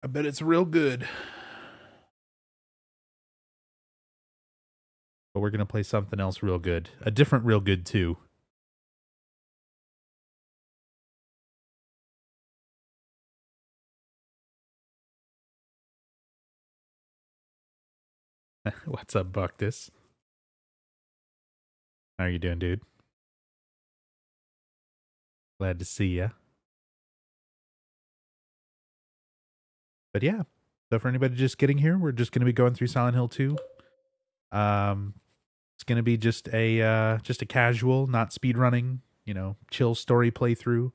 I bet it's real good. But we're going to play something else real good. A different real good, too. What's up, Buctus? How are you doing, dude? Glad to see ya. But yeah, so for anybody just getting here, we're just going to be going through Silent Hill 2. Um, it's going to be just a casual, not speed running, chill story playthrough.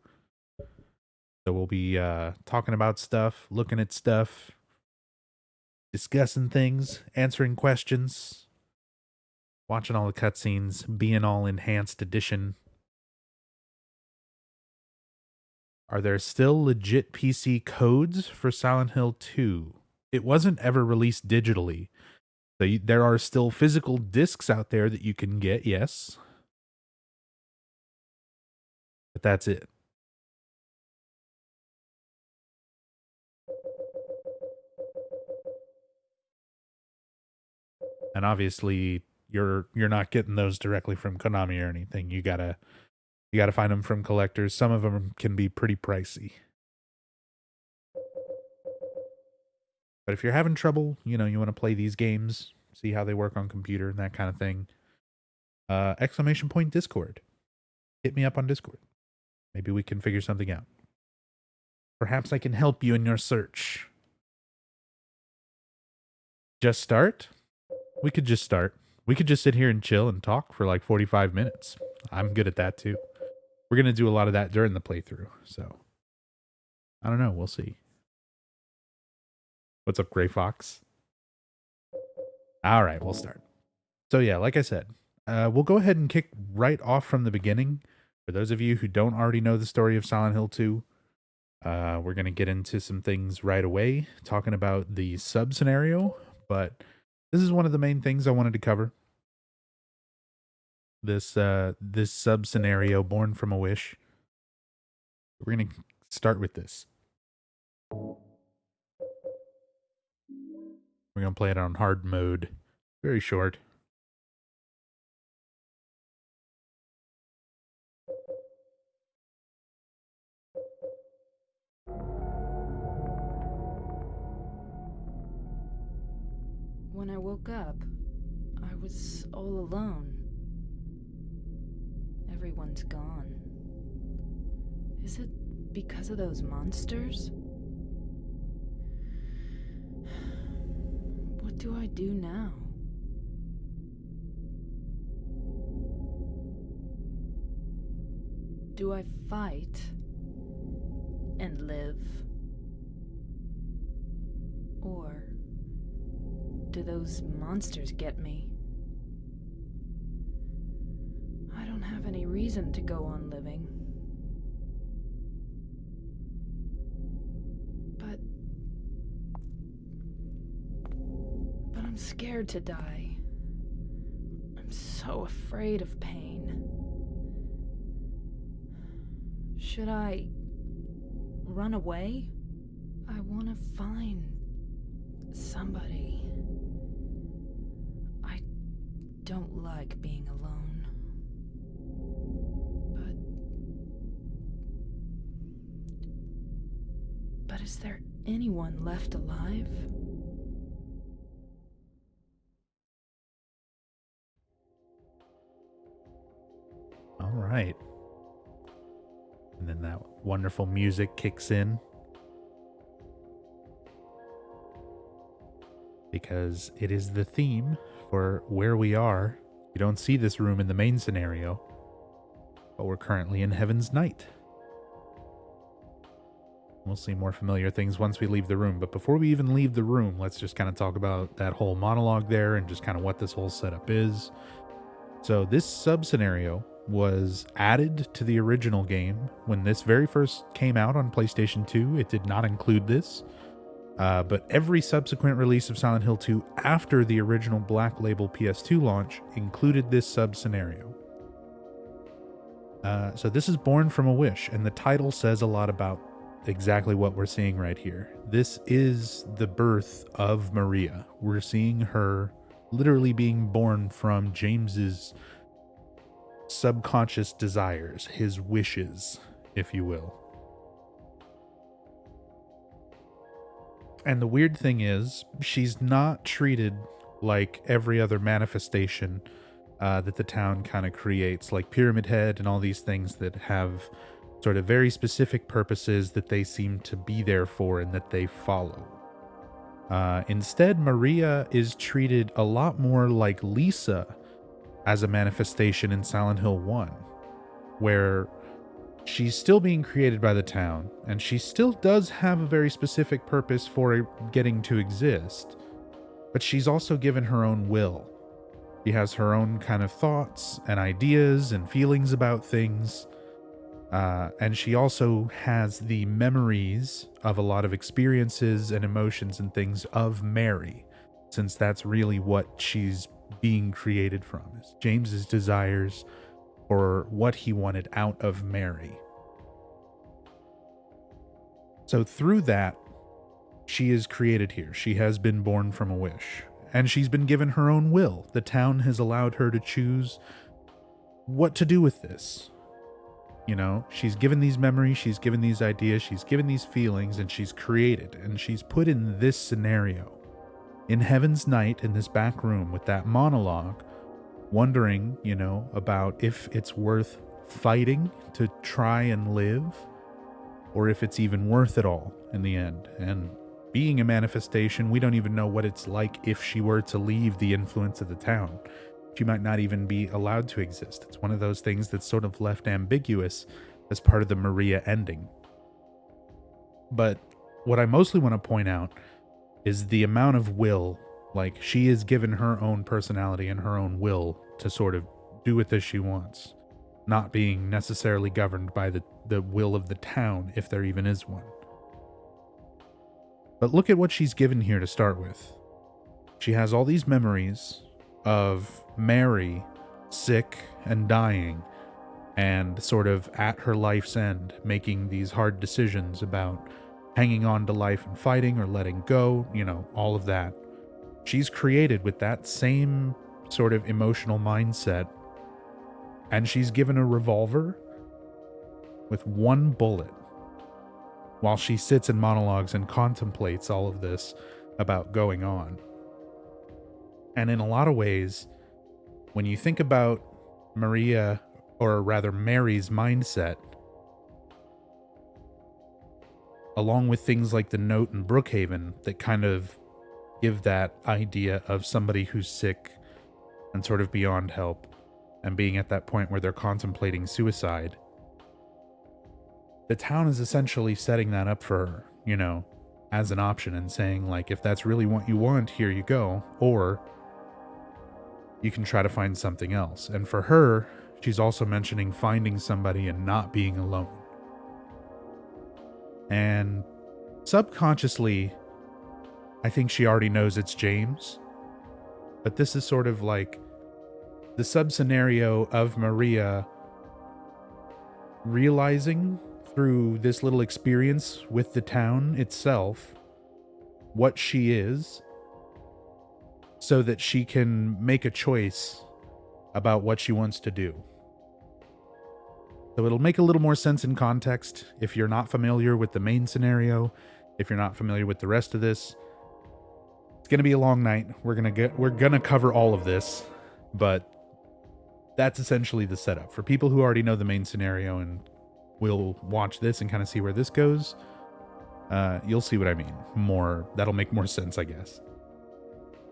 So we'll be talking about stuff, looking at stuff, discussing things, answering questions, watching all the cutscenes, being all enhanced edition. Are there still legit PC codes for Silent Hill 2? It wasn't ever released digitally. So there are still physical discs out there that you can get, yes. But that's it. And obviously you're not getting those directly from Konami or anything. You gotta find them from collectors. Some of them can be pretty pricey. But if you're having trouble, you want to play these games, see how they work on computer and that kind of thing. Exclamation point Discord. Hit me up on Discord. Maybe we can figure something out. Perhaps I can help you in your search. Just start? We could just start. We could just sit here and chill and talk for like 45 minutes. I'm good at that too. We're going to do a lot of that during the playthrough. So, I don't know. We'll see. What's up, Gray Fox? All right, we'll start. So, yeah, like I said, we'll go ahead and kick right off from the beginning. For those of you who don't already know the story of Silent Hill 2, we're going to get into some things right away, talking about the sub scenario. But this is one of the main things I wanted to cover. This sub scenario, Born from a Wish. We're going to start with this. We're going to play it on hard mode. Very short. When I woke up, I was all alone. Everyone's gone. Is it because of those monsters? What do I do now? Do I fight and live? Or do those monsters get me? I don't have any reason to go on living. But I'm scared to die. I'm so afraid of pain. Should I run away? I want to find somebody. I don't like being alone. But is there anyone left alive? All right. And then that wonderful music kicks in. Because it is the theme for where we are. You don't see this room in the main scenario, but we're currently in Heaven's Night. We'll see more familiar things once we leave the room, but before we even leave the room, let's just kind of talk about that whole monologue there and just kind of what this whole setup is. So this sub-scenario was added to the original game. When this very first came out on PlayStation 2, it did not include this. But every subsequent release of Silent Hill 2 after the original Black Label PS2 launch included this sub-scenario. So this is Born from a Wish, and the title says a lot about exactly what we're seeing right here. This is the birth of Maria. We're seeing her literally being born from James's subconscious desires, his wishes, if you will. And the weird thing is, she's not treated like every other manifestation that the town kind of creates, like Pyramid Head and all these things that have sort of very specific purposes that they seem to be there for and that they follow. Instead, Maria is treated a lot more like Lisa as a manifestation in Silent Hill 1, where she's still being created by the town, and she still does have a very specific purpose for getting to exist, but she's also given her own will. She has her own kind of thoughts and ideas and feelings about things, and she also has the memories of a lot of experiences and emotions and things of Mary, since that's really what she's being created from, is James's desires or what he wanted out of Mary. So through that, she is created here. She has been born from a wish, and she's been given her own will. The town has allowed her to choose what to do with this. You know, she's given these memories, she's given these ideas, she's given these feelings, and she's created, and she's put in this scenario. In Heaven's Night, in this back room with that monologue, wondering, you know, about if it's worth fighting to try and live, or if it's even worth it all in the end. And being a manifestation, we don't even know what it's like if she were to leave the influence of the town. She might not even be allowed to exist. It's one of those things that's sort of left ambiguous as part of the Maria ending. But what I mostly want to point out is the amount of will. Like, she is given her own personality and her own will to sort of do with this she wants, not being necessarily governed by the will of the town, if there even is one. But look at what she's given here to start with. She has all these memories of Mary sick and dying, and sort of at her life's end, making these hard decisions about hanging on to life and fighting or letting go, you know, all of that. She's created with that same sort of emotional mindset, and she's given a revolver with one bullet while she sits in monologues and contemplates all of this about going on. And in a lot of ways, when you think about Maria, or rather Mary's mindset, along with things like the note in Brookhaven that kind of give that idea of somebody who's sick and sort of beyond help and being at that point where they're contemplating suicide, the town is essentially setting that up for her, you know, as an option and saying, like, if that's really what you want, here you go. Or you can try to find something else. And for her, she's also mentioning finding somebody and not being alone. And subconsciously, I think she already knows it's James. But this is sort of like the sub-scenario of Maria realizing through this little experience with the town itself what she is, so that she can make a choice about what she wants to do. So it'll make a little more sense in context if you're not familiar with the main scenario, if you're not familiar with the rest of this. It's going to be a long night. We're going to cover all of this, but that's essentially the setup. For people who already know the main scenario and will watch this and kind of see where this goes, you'll see what I mean. That'll make more sense, I guess.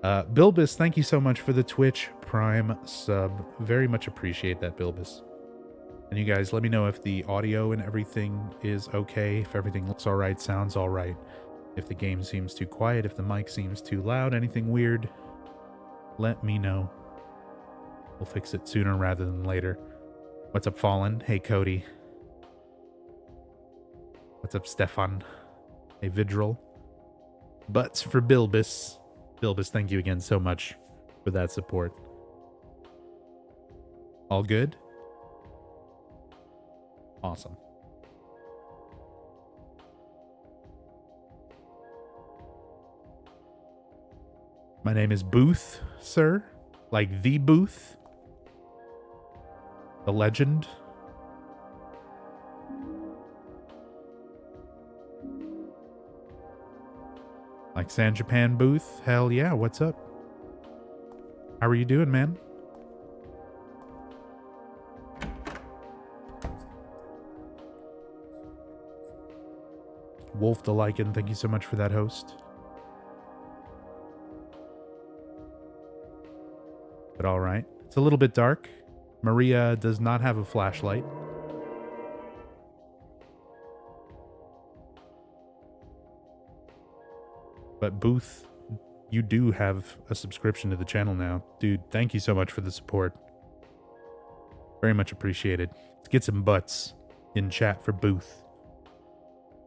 Bilbus, thank you so much for the Twitch Prime sub. Very much appreciate that, Bilbus. And you guys, let me know if the audio and everything is okay, if everything looks all right, sounds all right, if the game seems too quiet, if the mic seems too loud, anything weird, let me know. We'll fix it sooner rather than later. What's up, Fallen? Hey, Cody. What's up, Stefan? Hey, Vidril. Butts for Bilbus. Bilbus, thank you again so much for that support. All good? Awesome. My name is Booth, sir. Like the Booth. The legend. Like San Japan Booth? Hell yeah, what's up? How are you doing, man? Wolf the Lycan, thank you so much for that, host. But alright. It's a little bit dark. Maria does not have a flashlight. But Booth, you do have a subscription to the channel now. Dude, thank you so much for the support. Very much appreciated. Let's get some butts in chat for Booth,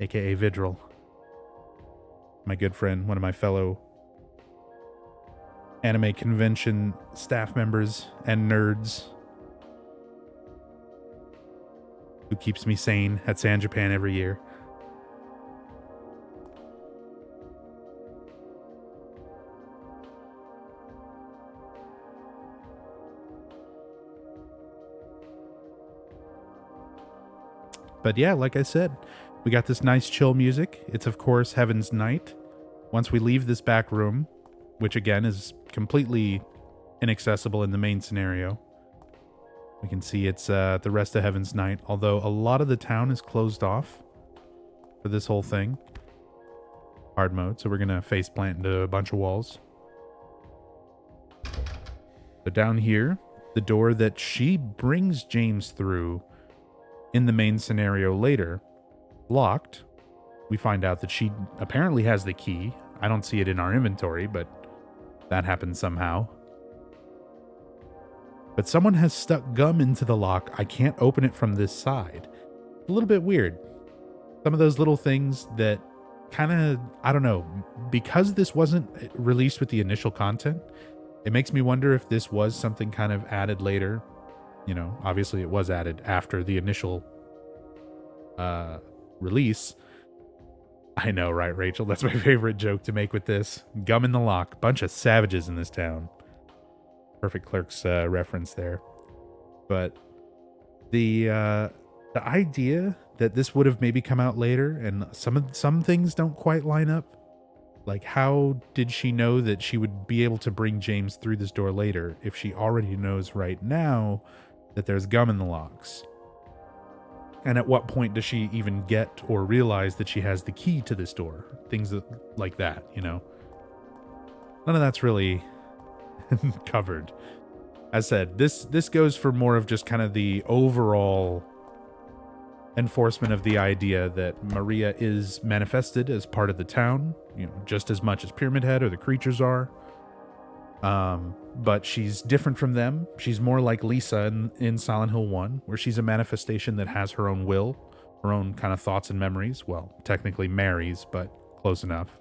aka Vidril. My good friend, one of my fellow anime convention staff members and nerds who keeps me sane at San Japan every year. But yeah, like I said, we got this nice chill music. It's of course Heaven's Night. Once we leave this back room, which again is completely inaccessible in the main scenario, we can see it's the rest of Heaven's Night, although a lot of the town is closed off for this whole thing. Hard mode, so we're gonna face plant into a bunch of walls. So down here, the door that she brings James through in the main scenario later, locked. We find out that she apparently has the key. I don't see it in our inventory, but that happened somehow. But someone has stuck gum into the lock. I can't open it from this side. A little bit weird. Some of those little things that kind of, I don't know, because this wasn't released with the initial content, it makes me wonder if this was something kind of added later. You know, obviously it was added after the initial release. I know, right, Rachel? That's my favorite joke to make with this. Gum in the lock. Bunch of savages in this town. Perfect Clerks reference there. But the idea that this would have maybe come out later, and some things don't quite line up. Like, how did she know that she would be able to bring James through this door later if she already knows right now that there's gum in the locks? And at what point does she even get or realize that she has the key to this door? Things like that, you know? None of that's really covered. As said, this goes for more of just kind of the overall enforcement of the idea that Maria is manifested as part of the town, you know, just as much as Pyramid Head or the creatures are. But she's different from them. She's more like Lisa in Silent Hill 1, where she's a manifestation that has her own will, her own kind of thoughts and memories. Well, technically Mary's, but close enough.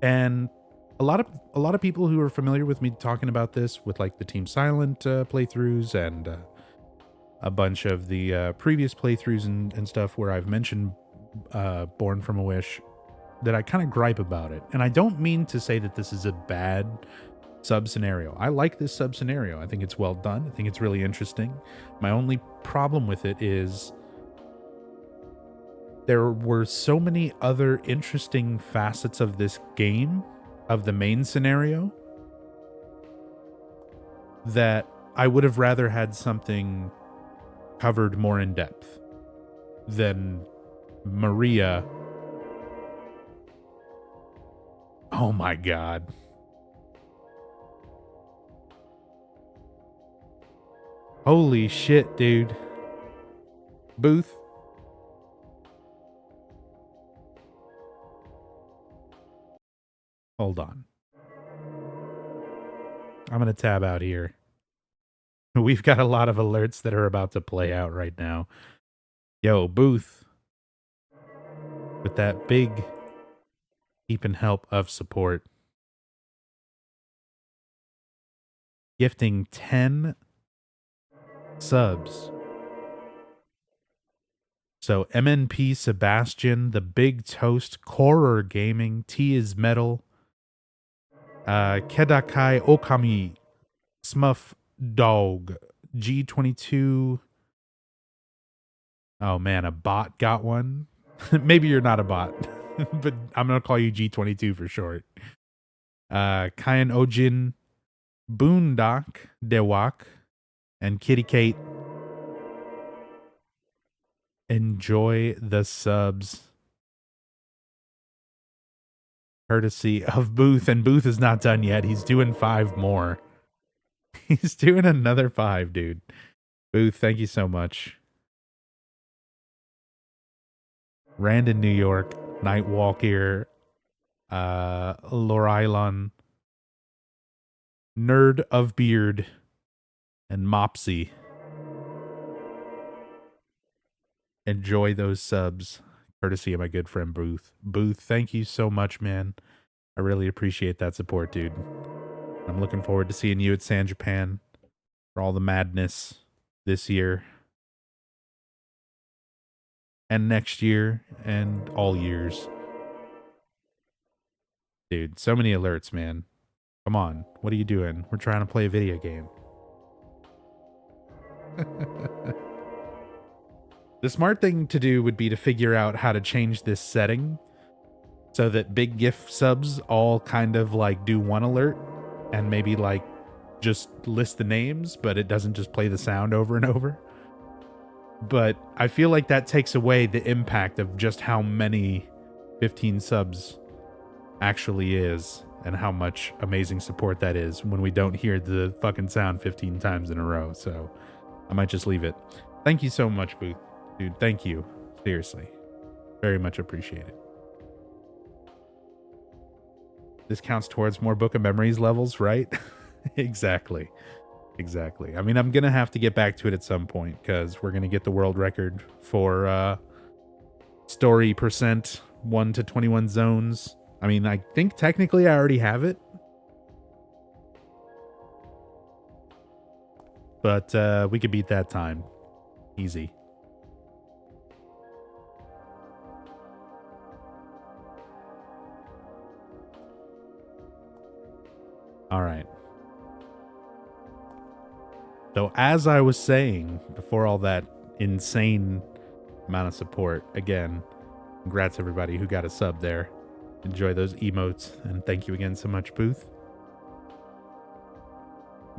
And a lot of people who are familiar with me talking about this with like the Team Silent playthroughs and a bunch of the previous playthroughs and stuff where I've mentioned Born from a Wish, that I kind of gripe about it. And I don't mean to say that this is a bad sub scenario. I like this sub scenario. I think it's well done. I think it's really interesting. My only problem with it is there were so many other interesting facets of this game, of the main scenario, that I would have rather had something covered more in depth than Maria. Oh my god. Holy shit, dude. Booth. Hold on. I'm going to tab out here. We've got a lot of alerts that are about to play out right now. Yo, Booth. With that big heap and help of support. Gifting 10 subs. So MNP Sebastian, The Big Toast, Horror Gaming, T is Metal, Kedakai Okami, Smuff Dog, G22. Oh man, a bot got one. Maybe you're not a bot, but I'm gonna call you G22 for short. Kyan Ojin, Boondock, Dewak, and Kitty Kate. Enjoy the subs. Courtesy of Booth, and Booth is not done yet. He's doing 5 more. He's doing another 5, dude. Booth, thank you so much. Randon, New York, Nightwalker, Lorailon, Nerd of Beard, and Mopsy. Enjoy those subs, courtesy of my good friend Booth. Booth, thank you so much, man. I really appreciate that support, dude. I'm looking forward to seeing you at San Japan for all the madness this year and next year and all years. Dude, so many alerts, man. Come on, what are you doing? We're trying to play a video game. The smart thing to do would be to figure out how to change this setting so that big GIF subs all kind of like do one alert and maybe like just list the names, but it doesn't just play the sound over and over. But I feel like that takes away the impact of just how many 15 subs actually is and how much amazing support that is when we don't hear the fucking sound 15 times in a row. So I might just leave it. Thank you so much, Booth. Dude, thank you. Seriously. Very much appreciated. This counts towards more Book of Memories levels, right? Exactly. Exactly. I mean, I'm going to have to get back to it at some point because we're going to get the world record for story percent 1 to 21 zones. I mean, I think technically I already have it. But we could beat that time. Easy. All right. So as I was saying before all that insane amount of support, again, congrats everybody who got a sub there. Enjoy those emotes, and thank you again so much, Booth.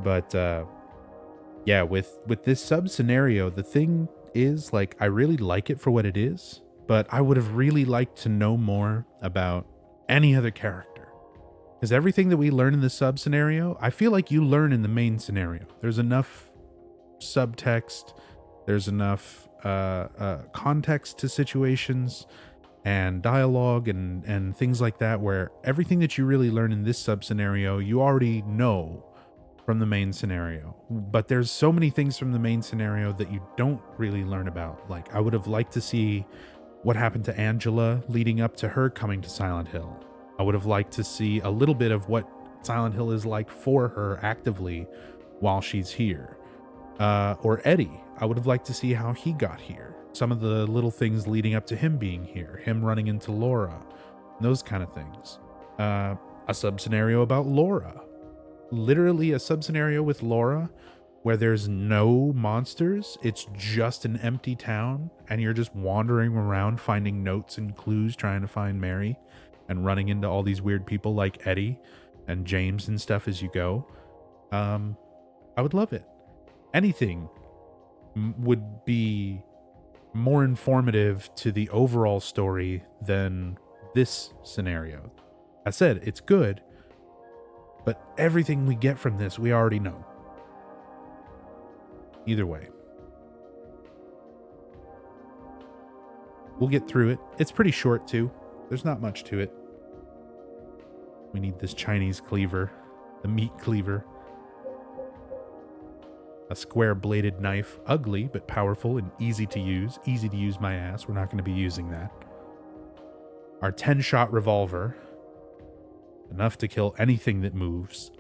But yeah, with this sub scenario, the thing is, like, I really like it for what it is, but I would have really liked to know more about any other character. Because everything that we learn in the sub scenario, I feel like you learn in the main scenario. There's enough subtext, there's enough context to situations and dialogue and things like that, where everything that you really learn in this sub scenario, you already know from the main scenario. But there's so many things from the main scenario that you don't really learn about. Like, I would have liked to see what happened to Angela leading up to her coming to Silent Hill. I would have liked to see a little bit of what Silent Hill is like for her actively while she's here. Or Eddie. I would have liked to see how he got here. Some of the little things leading up to him being here. Him running into Laura. Those kind of things. A sub-scenario about Laura. Literally a sub-scenario with Laura where there's no monsters. It's just an empty town. And you're just wandering around finding notes and clues trying to find Mary. And running into all these weird people like Eddie and James and stuff as you go. I would love it. Anything would be more informative to the overall story than this scenario. I said, it's good, but everything we get from this, we already know. Either way. We'll get through it. It's pretty short, too. There's not much to it. We need this Chinese cleaver, the meat cleaver. A square-bladed knife, ugly but powerful and easy to use. Easy to use my ass. We're not going to be using that. Our 10-shot revolver. Enough to kill anything that moves.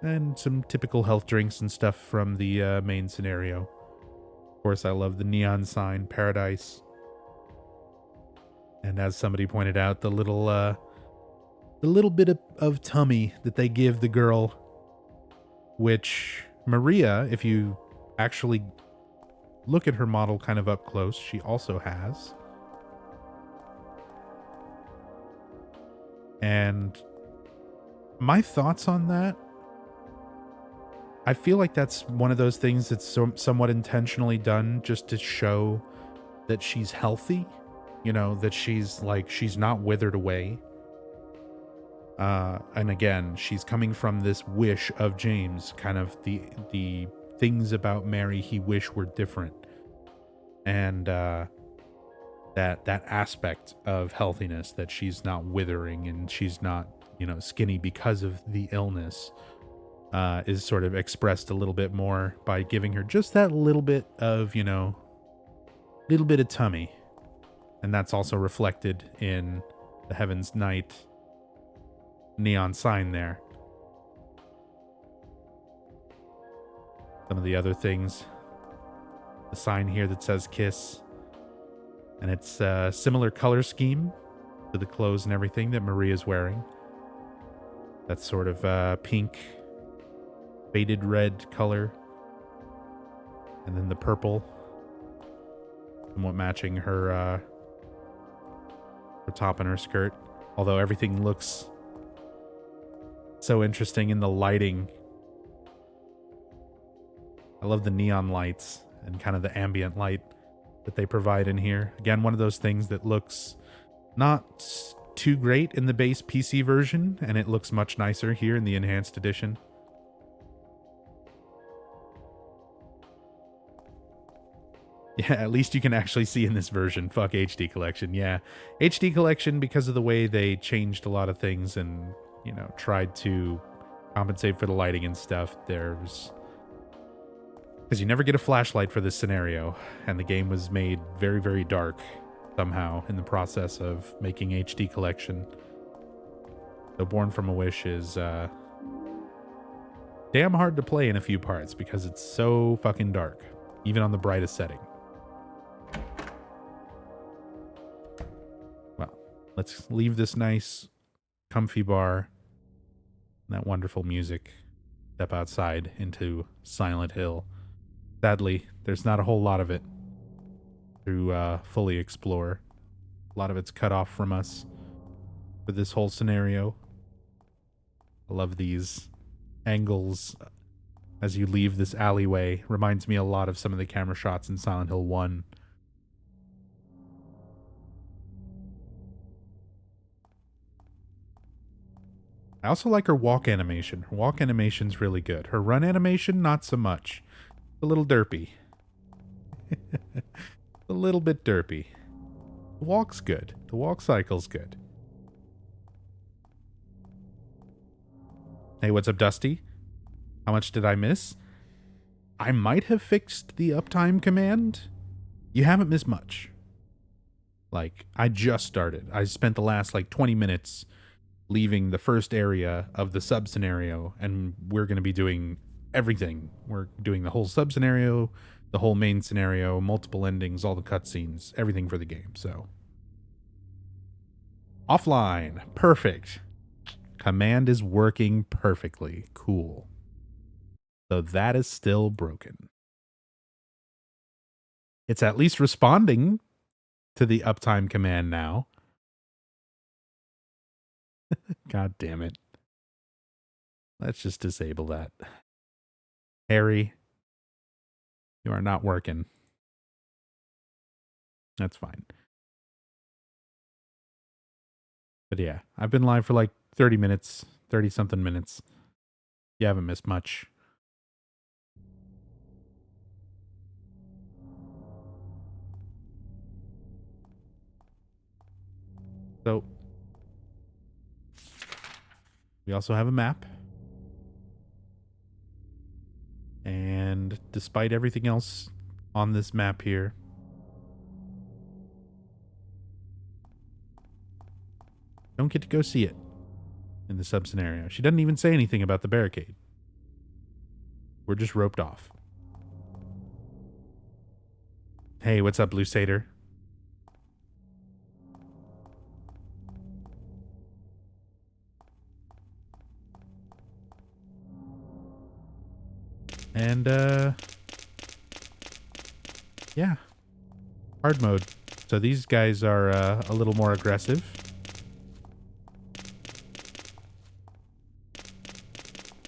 And some typical health drinks and stuff from the main scenario. Of course, I love the neon sign, paradise. And as somebody pointed out, the little bit of tummy that they give the girl, which Maria, if you actually look at her model kind of up close, she also has. And my thoughts on that, I feel like that's one of those things that's somewhat intentionally done just to show that she's healthy, you know, that she's not withered away. And again, she's coming from this wish of James, kind of the things about Mary he wished were different. And that aspect of healthiness, that she's not withering and she's not, you know, skinny because of the illness, is sort of expressed a little bit more by giving her just that little bit of, you know, little bit of tummy. And that's also reflected in the Heaven's Night neon sign there. Some of the other things, the sign here that says kiss, and it's a similar color scheme to the clothes and everything that Maria's wearing. That sort of pink, faded red color, and then the purple, somewhat matching her top and her skirt. Although everything looks so interesting in the lighting. I love the neon lights and kind of the ambient light that they provide in here. Again, one of those things that looks not too great in the base PC version, and it looks much nicer here in the enhanced edition. Yeah, at least you can actually see in this version. Fuck HD Collection. Yeah, HD Collection, because of the way they changed a lot of things and, you know, tried to compensate for the lighting and stuff. There's... because you never get a flashlight for this scenario, and the game was made very, very dark somehow in the process of making HD Collection. So Born from a Wish is damn hard to play in a few parts because it's so fucking dark, even on the brightest setting. Well, let's leave this nice, comfy bar and that wonderful music. Step outside into Silent Hill. Sadly, there's not a whole lot of it to fully explore. A lot of it's cut off from us for this whole scenario. I love these angles as you leave this alleyway. Reminds me a lot of some of the camera shots in Silent Hill 1. I also like her walk animation. Her walk animation's really good. Her run animation, not so much. A little derpy. A little bit derpy. The walk's good. The walk cycle's good. Hey, what's up, Dusty? How much did I miss? I might have fixed the uptime command. You haven't missed much. Like, I just started. I spent the last, 20 minutes leaving the first area of the sub-scenario, and we're going to be doing everything. We're doing the whole sub-scenario, the whole main scenario, multiple endings, all the cutscenes, everything for the game, so. Offline. Perfect. Command is working perfectly. Cool. So that is still broken. It's at least responding to the uptime command now. God damn it. Let's just disable that. Harry, you are not working. That's fine. But yeah, I've been live for 30 minutes, 30 something minutes. You haven't missed much. So, we also have a map. And despite everything else on this map here, don't get to go see it in the sub-scenario. She doesn't even say anything about the barricade. We're just roped off. Hey, what's up, Blue Satyr? And, yeah. Hard mode. So these guys are a little more aggressive.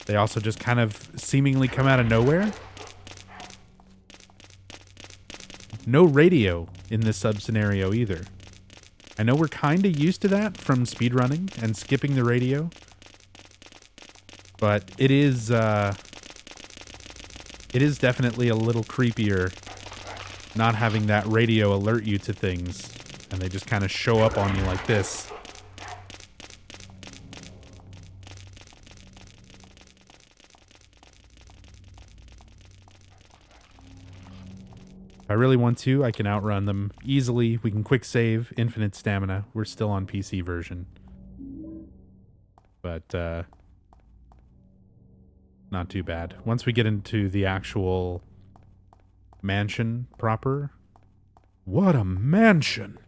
They also just kind of seemingly come out of nowhere. No radio in this sub-scenario either. I know we're kind of used to that from speedrunning and skipping the radio. But it is definitely a little creepier not having that radio alert you to things, and they just kind of show up on you like this. If I really want to, I can outrun them easily. We can quick save, infinite stamina. We're still on PC version. But, not too bad. Once we get into the actual mansion proper. What a mansion!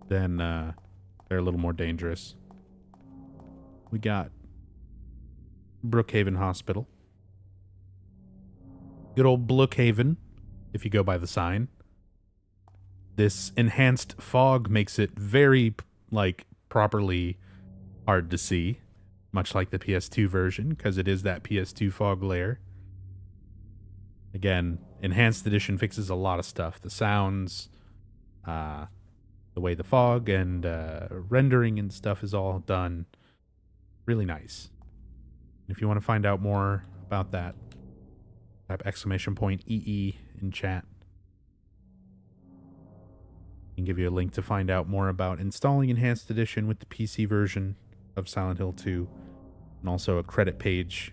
Then, they're a little more dangerous. We got Brookhaven Hospital. Good old Brookhaven, if you go by the sign. This enhanced fog makes it very, like, properly hard to see. Much like the PS2 version, because it is that PS2 fog layer. Again, Enhanced Edition fixes a lot of stuff. The sounds, the way the fog and rendering and stuff is all done really nice. If you want to find out more about that, type !EE in chat. I can give you a link to find out more about installing Enhanced Edition with the PC version of Silent Hill 2, and also a credit page,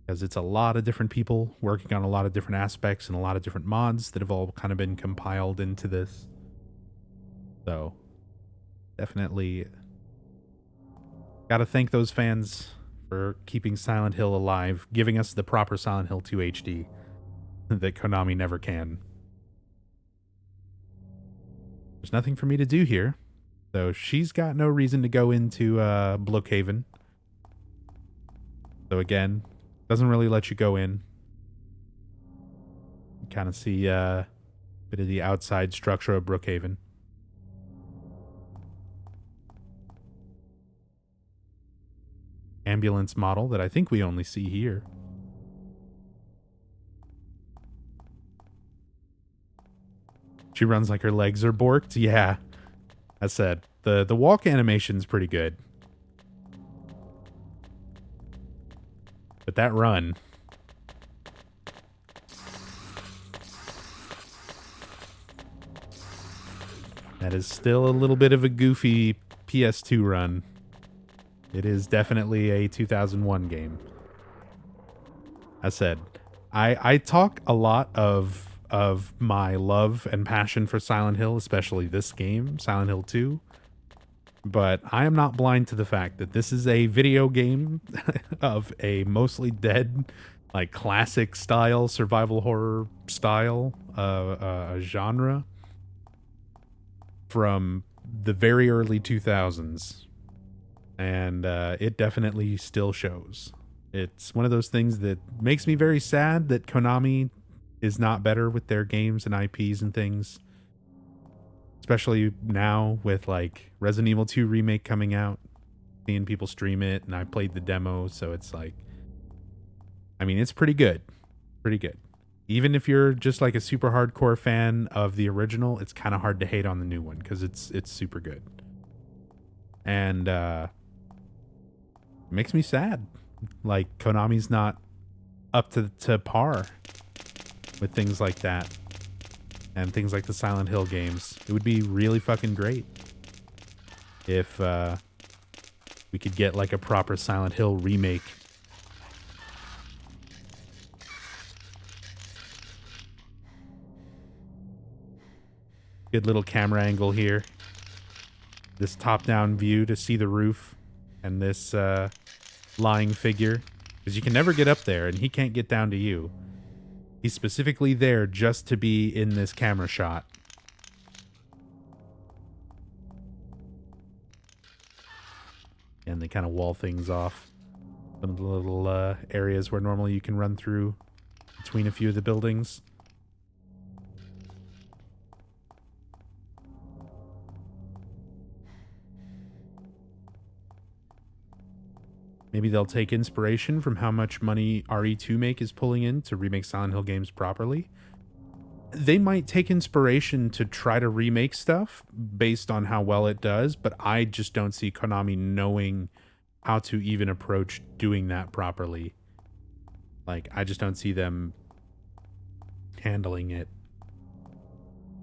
because it's a lot of different people working on a lot of different aspects and a lot of different mods that have all kind of been compiled into this. So, definitely gotta thank those fans for keeping Silent Hill alive, giving us the proper Silent Hill 2 HD that Konami never can. There's nothing for me to do here, so she's got no reason to go into Brookhaven. So again, doesn't really let you go in. You kind of see a bit of the outside structure of Brookhaven. Ambulance model that I think we only see here. She runs like her legs are borked. Yeah, I said the walk animation's pretty good, but that run. That is still a little bit of a goofy PS2 run. It is definitely a 2001 game. I said, I talk a lot of my love and passion for Silent Hill, especially this game, Silent Hill 2. But I am not blind to the fact that this is a video game of a mostly dead, like classic style, survival horror style, genre from the very early 2000s. And it definitely still shows. It's one of those things that makes me very sad that Konami is not better with their games and IPs and things. Especially now with like Resident Evil 2 Remake coming out. Seeing people stream it, and I played the demo, so it's like, I mean, it's pretty good. Pretty good. Even if you're just like a super hardcore fan of the original, it's kind of hard to hate on the new one because it's super good. And it makes me sad. Like Konami's not up to par with things like that. And things like the Silent Hill games. It would be really fucking great if we could get like a proper Silent Hill remake. Good little camera angle here. This top-down view to see the roof and this lying figure Because you can never get up there, and he can't get down to you. He's specifically there just to be in this camera shot. And they kind of wall things off. Some of the little areas where normally you can run through between a few of the buildings. Maybe they'll take inspiration from how much money RE2Make is pulling in to remake Silent Hill games properly. They might take inspiration to try to remake stuff based on how well it does, but I just don't see Konami knowing how to even approach doing that properly. Like, I just don't see them handling it.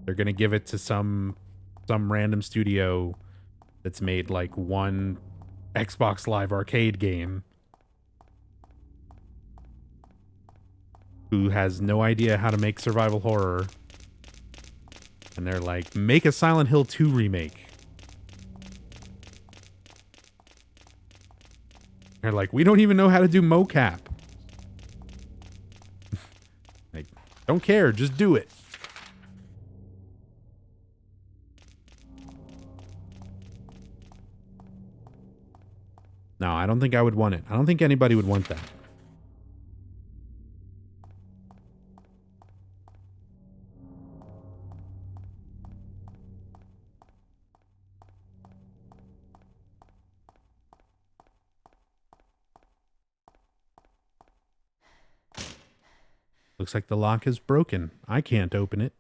They're gonna give it to some random studio that's made like one Xbox Live Arcade game who has no idea how to make survival horror. And they're like, make a Silent Hill 2 remake. They're like, we don't even know how to do mocap. Like, don't care, just do it. No, I don't think I would want it. I don't think anybody would want that. Looks like the lock is broken. I can't open it.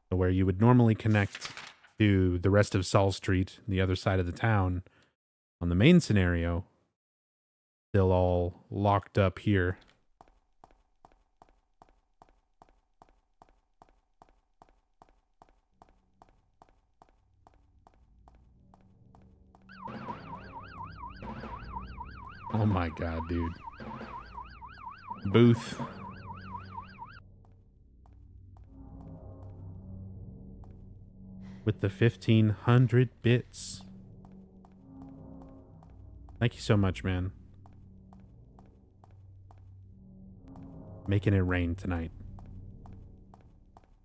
So where you would normally connect to the rest of Saul Street, the other side of the town, on the main scenario, still all locked up here. Oh my god, dude. Booth. With the 1500 bits. Thank you so much, man. Making it rain tonight.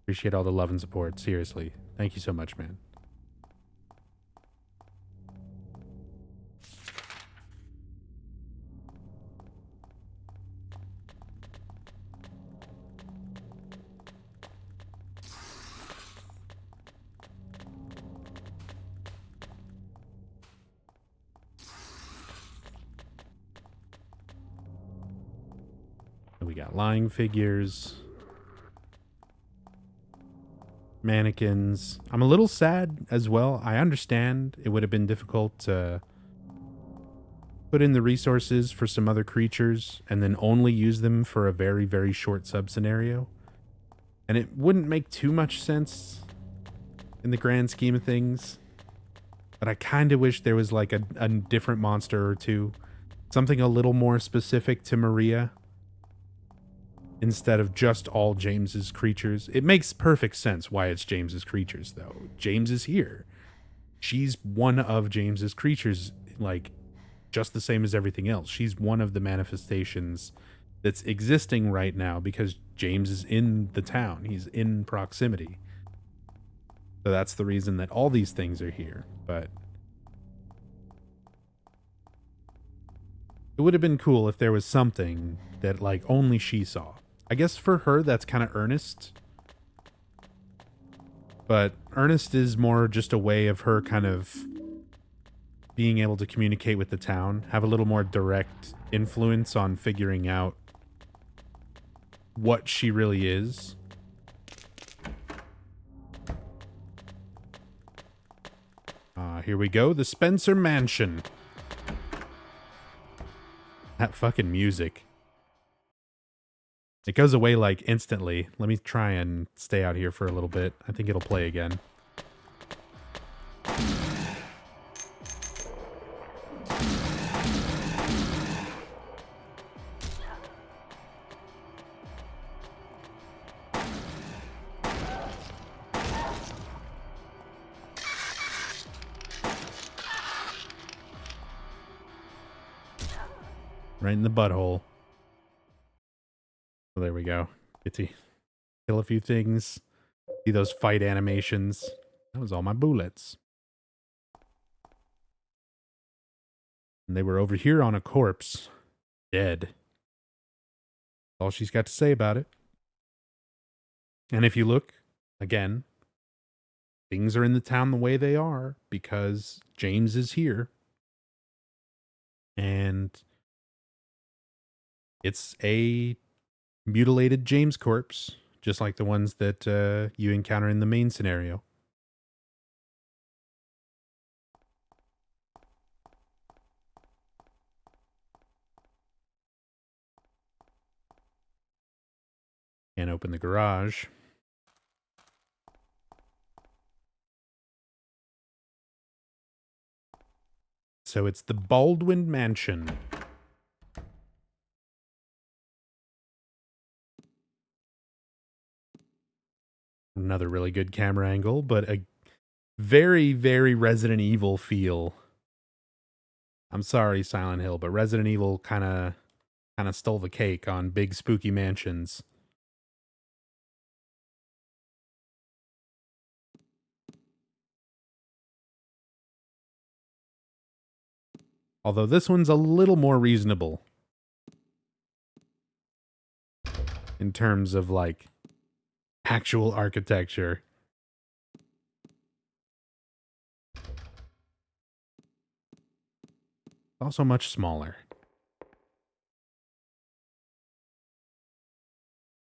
Appreciate all the love and support. Seriously. Thank you so much, man. We got lying figures, mannequins. I'm a little sad as well. I understand it would have been difficult to put in the resources for some other creatures and then only use them for a very, very short sub scenario. And it wouldn't make too much sense in the grand scheme of things. But I kind of wish there was like a different monster or two. Something a little more specific to Maria. Instead of just all James's creatures. It makes perfect sense why it's James's creatures, though. James is here. She's one of James's creatures, like, just the same as everything else. She's one of the manifestations that's existing right now because James is in the town. He's in proximity. So that's the reason that all these things are here. But it would have been cool if there was something that, like, only she saw. I guess for her, that's kind of Ernest. But Ernest is more just a way of her kind of being able to communicate with the town, have a little more direct influence on figuring out what she really is. Here we go, the Spencer Mansion. That fucking music. It goes away like instantly. Let me try and stay out here for a little bit. I think it'll play again. Right in the butthole. So there we go. Get to kill a few things. See those fight animations. That was all my bullets. And they were over here on a corpse. Dead. All she's got to say about it. And if you look, again, things are in the town the way they are because James is here. And it's a mutilated James corpse, just like the ones that you encounter in the main scenario. And open the garage. So it's the Baldwin Mansion. Another really good camera angle, but a very, very Resident Evil feel. I'm sorry, Silent Hill, but Resident Evil kind of stole the cake on big spooky mansions. Although this one's a little more reasonable in terms of like actual architecture. Also much smaller.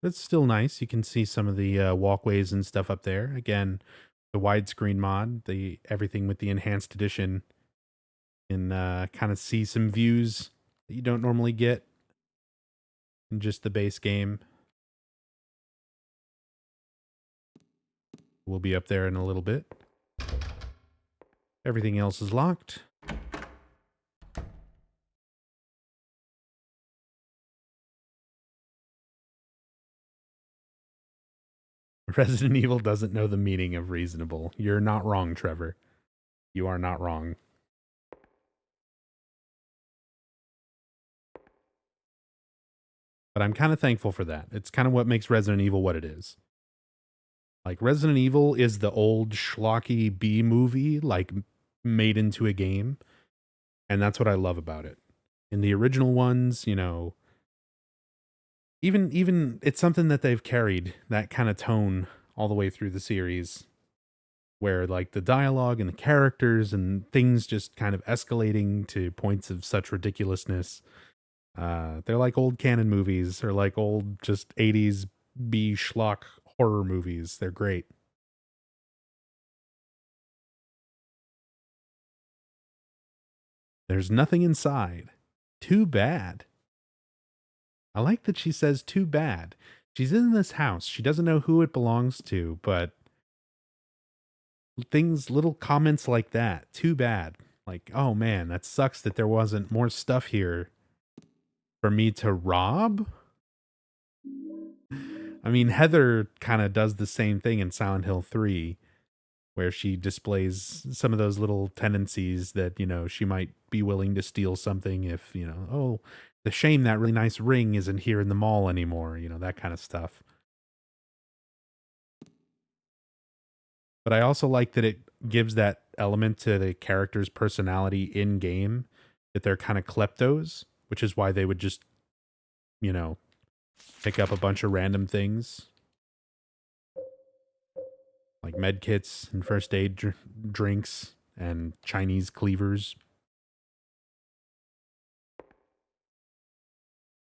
It's still nice. You can see some of the walkways and stuff up there. Again, the widescreen mod, the everything with the enhanced edition, and kind of see some views that you don't normally get in just the base game. We'll be up there in a little bit. Everything else is locked. Resident Evil doesn't know the meaning of reasonable. You're not wrong, Trevor. You are not wrong. But I'm kind of thankful for that. It's kind of what makes Resident Evil what it is. Like, Resident Evil is the old schlocky B movie, like, made into a game. And that's what I love about it. In the original ones, you know, even it's something that they've carried, that kind of tone all the way through the series, where like the dialogue and the characters and things just kind of escalating to points of such ridiculousness. They're like old canon movies or like old just 80s B schlock horror movies. They're great. There's nothing inside. Too bad. I like that she says too bad. She's in this house. She doesn't know who it belongs to, but little comments like that, too bad. Like, oh man, that sucks that there wasn't more stuff here for me to rob. I mean, Heather kind of does the same thing in Silent Hill 3, where she displays some of those little tendencies that, you know, she might be willing to steal something if, you know, oh, the shame that really nice ring isn't here in the mall anymore, you know, that kind of stuff. But I also like that it gives that element to the character's personality in game, that they're kind of kleptos, which is why they would just, you know, pick up a bunch of random things like med kits and first aid drinks and Chinese cleavers.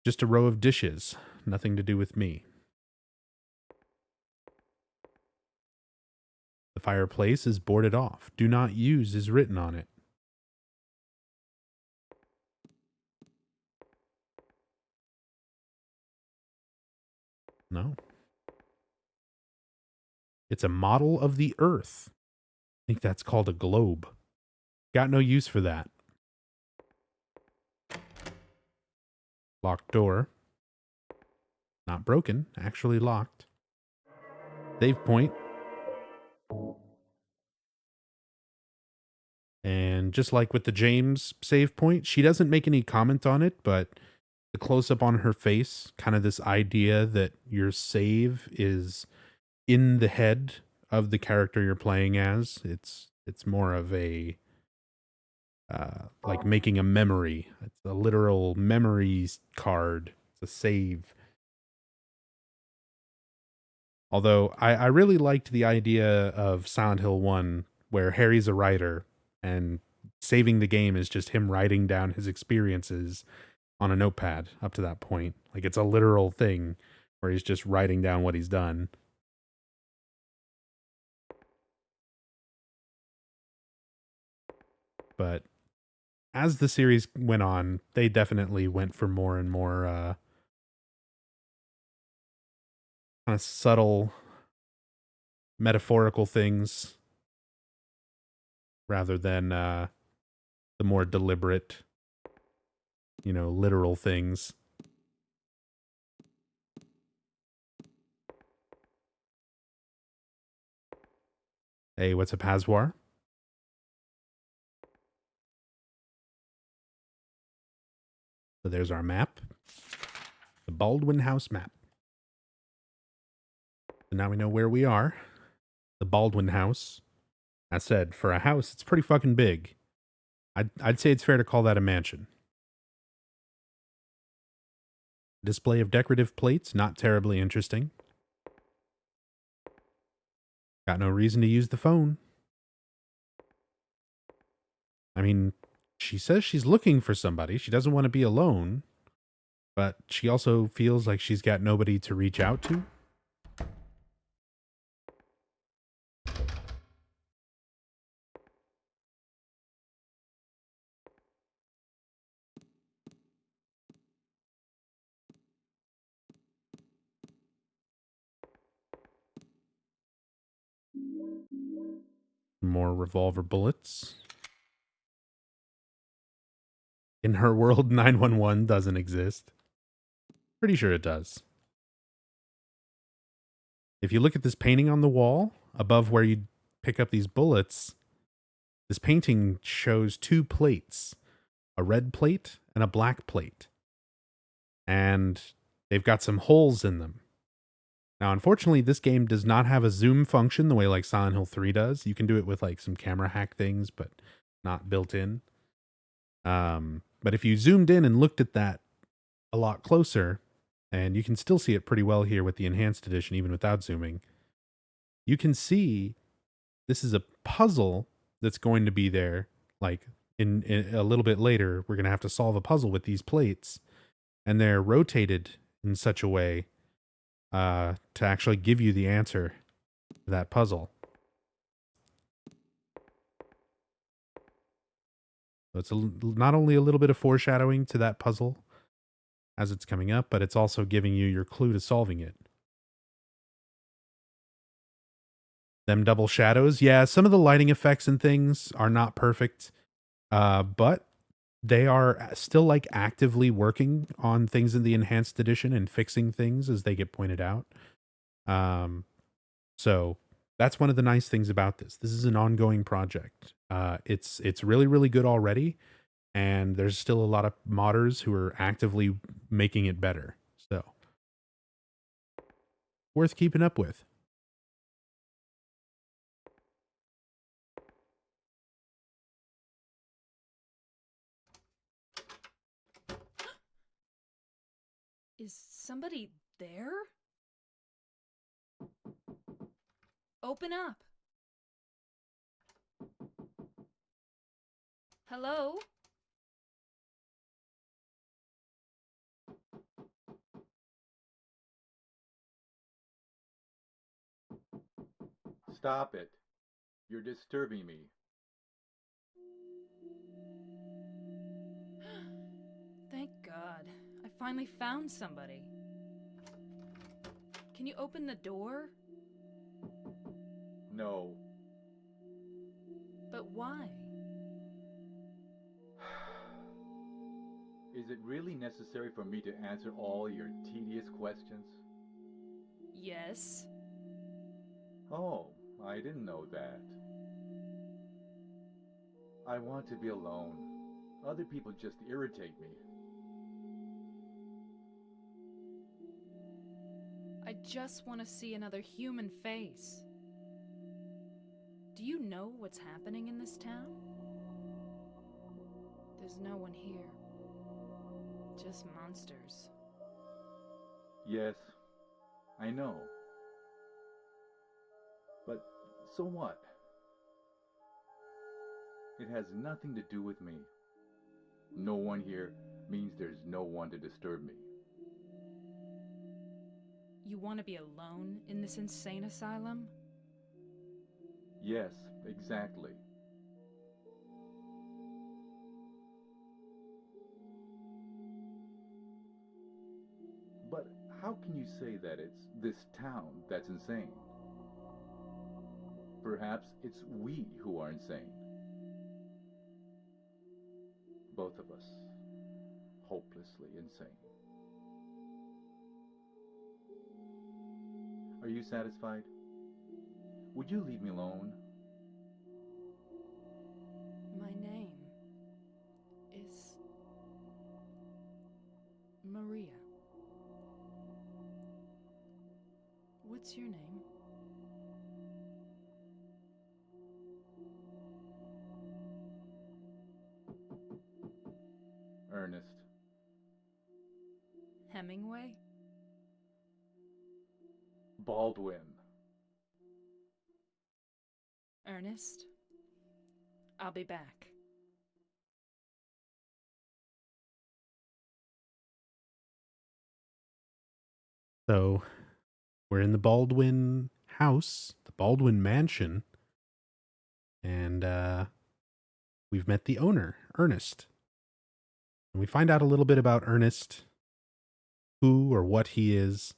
Just a row of dishes, nothing to do with me. The fireplace is boarded off. Do not use is written on it. No. It's a model of the Earth. I think that's called a globe. Got no use for that. Locked door. Not broken, actually locked. Save point. And just like with the James save point, she doesn't make any comment on it, but the close up on her face, kind of this idea that your save is in the head of the character you're playing as. It's more of a like making a memory. It's a literal memory card. It's a save. Although I really liked the idea of Silent Hill 1 where Harry's a writer and saving the game is just him writing down his experiences on a notepad up to that point. Like it's a literal thing where he's just writing down what he's done. But as the series went on, they definitely went for more and more kind of subtle metaphorical things rather than the more deliberate, literal things. Hey, what's a Passoir? So there's our map. The Baldwin House map. So now we know where we are. The Baldwin House. That said, for a house, it's pretty fucking big. I'd say it's fair to call that a mansion. Display of decorative plates, not terribly interesting. Got no reason to use the phone. I mean, she says she's looking for somebody. She doesn't want to be alone. But she also feels like she's got nobody to reach out to. More revolver bullets. In her world, 911 doesn't exist. Pretty sure it does. If you look at this painting on the wall, above where you pick up these bullets, this painting shows two plates. A red plate and a black plate. And they've got some holes in them. Now, unfortunately, this game does not have a zoom function the way like Silent Hill 3 does. You can do it with like some camera hack things, but not built in. But if you zoomed in and looked at that a lot closer, and you can still see it pretty well here with the enhanced edition, even without zooming, you can see this is a puzzle that's going to be there. Like in a little bit later, we're going to have to solve a puzzle with these plates, and they're rotated in such a way to actually give you the answer to that puzzle. So it's not only a little bit of foreshadowing to that puzzle as it's coming up, but it's also giving you your clue to solving it. Them double shadows. Yeah, some of the lighting effects and things are not perfect, but they are still like actively working on things in the enhanced edition and fixing things as they get pointed out. So that's one of the nice things about this. This is an ongoing project. It's really, really good already. And there's still a lot of modders who are actively making it better. So worth keeping up with. Is somebody there? Open up. Hello? Stop it. You're disturbing me. Thank God. I finally found somebody. Can you open the door? No. But why? Is it really necessary for me to answer all your tedious questions? Yes. Oh, I didn't know that. I want to be alone. Other people just irritate me. I just want to see another human face. Do you know what's happening in this town? There's no one here. Just monsters. Yes, I know. But so what? It has nothing to do with me. No one here means there's no one to disturb me. You want to be alone in this insane asylum? Yes, exactly. But how can you say that it's this town that's insane? Perhaps it's we who are insane. Both of us. Hopelessly insane. Are you satisfied? Would you leave me alone? My name is Maria. What's your name? Ernest. Hemingway? Baldwin. Ernest? I'll be back. So we're in the Baldwin house, the Baldwin mansion, and we've met the owner, Ernest. And we find out a little bit about Ernest, who or what he is,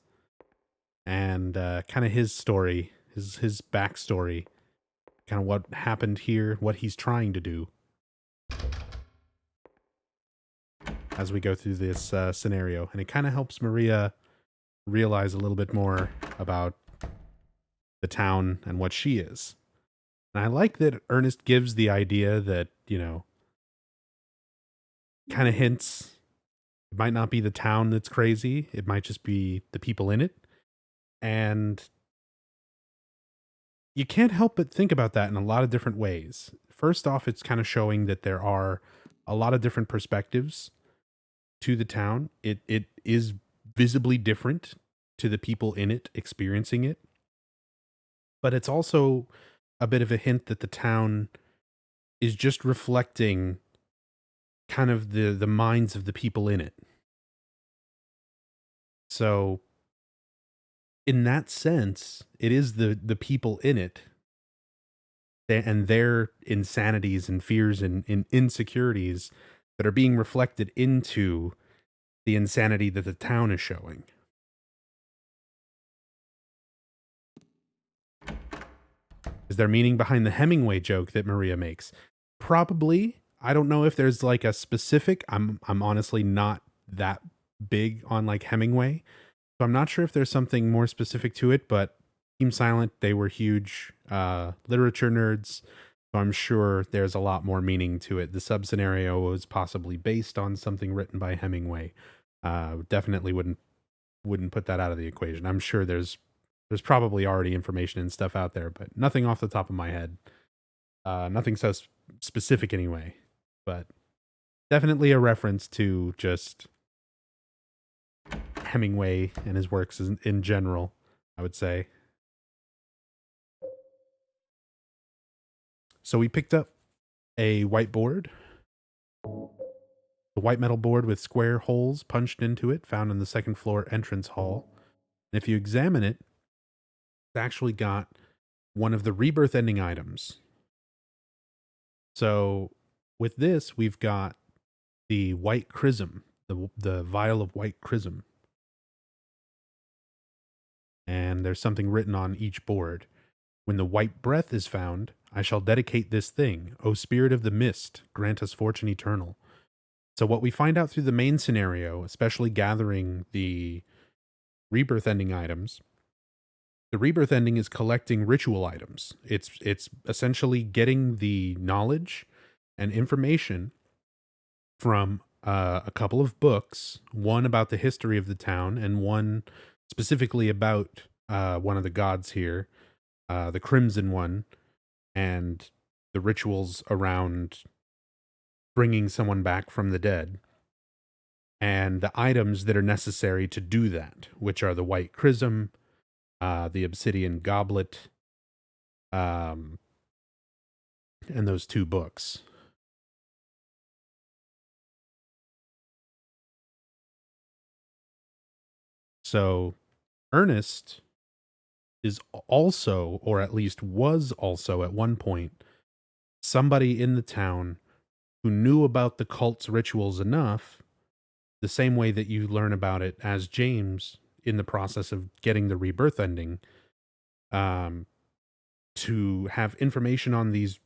and kind of his story, his backstory, kind of what happened here, what he's trying to do as we go through this scenario. And it kind of helps Maria realize a little bit more about the town and what she is. And I like that Ernest gives the idea that, you know, kind of hints it might not be the town that's crazy. It might just be the people in it. And you can't help but think about that in a lot of different ways. First off, it's kind of showing that there are a lot of different perspectives to the town. It is visibly different to the people in it experiencing it. But it's also a bit of a hint that the town is just reflecting kind of the minds of the people in it. So in that sense, it is the people in it and their insanities and fears and insecurities that are being reflected into the insanity that the town is showing. Is there meaning behind the Hemingway joke that Maria makes? Probably. I don't know if there's like a specific. I'm honestly not that big on like Hemingway, so I'm not sure if there's something more specific to it. But Team Silent, they were huge literature nerds, so I'm sure there's a lot more meaning to it. The sub scenario was possibly based on something written by Hemingway. Definitely wouldn't put that out of the equation. I'm sure there's probably already information and stuff out there, but nothing off the top of my head. Nothing so specific anyway, but definitely a reference to just Hemingway and his works in general, I would say. So we picked up a whiteboard, a white metal board with square holes punched into it, found in the second floor entrance hall. And if you examine it, it's actually got one of the rebirth ending items. So with this, we've got the white chrism, the vial of white chrism. And there's something written on each board. When the white breath is found, I shall dedicate this thing. O spirit of the mist, grant us fortune eternal. So what we find out through the main scenario, especially gathering the rebirth ending items, the rebirth ending is collecting ritual items. It's essentially getting the knowledge and information from a couple of books, one about the history of the town and one specifically about one of the gods here, the Crimson One, and the rituals around bringing someone back from the dead, and the items that are necessary to do that, which are the white chrism, the obsidian goblet, and those 2 books. So Ernest is also, or at least was also at one point, somebody in the town who knew about the cult's rituals enough, the same way that you learn about it as James in the process of getting the rebirth ending, to have information on these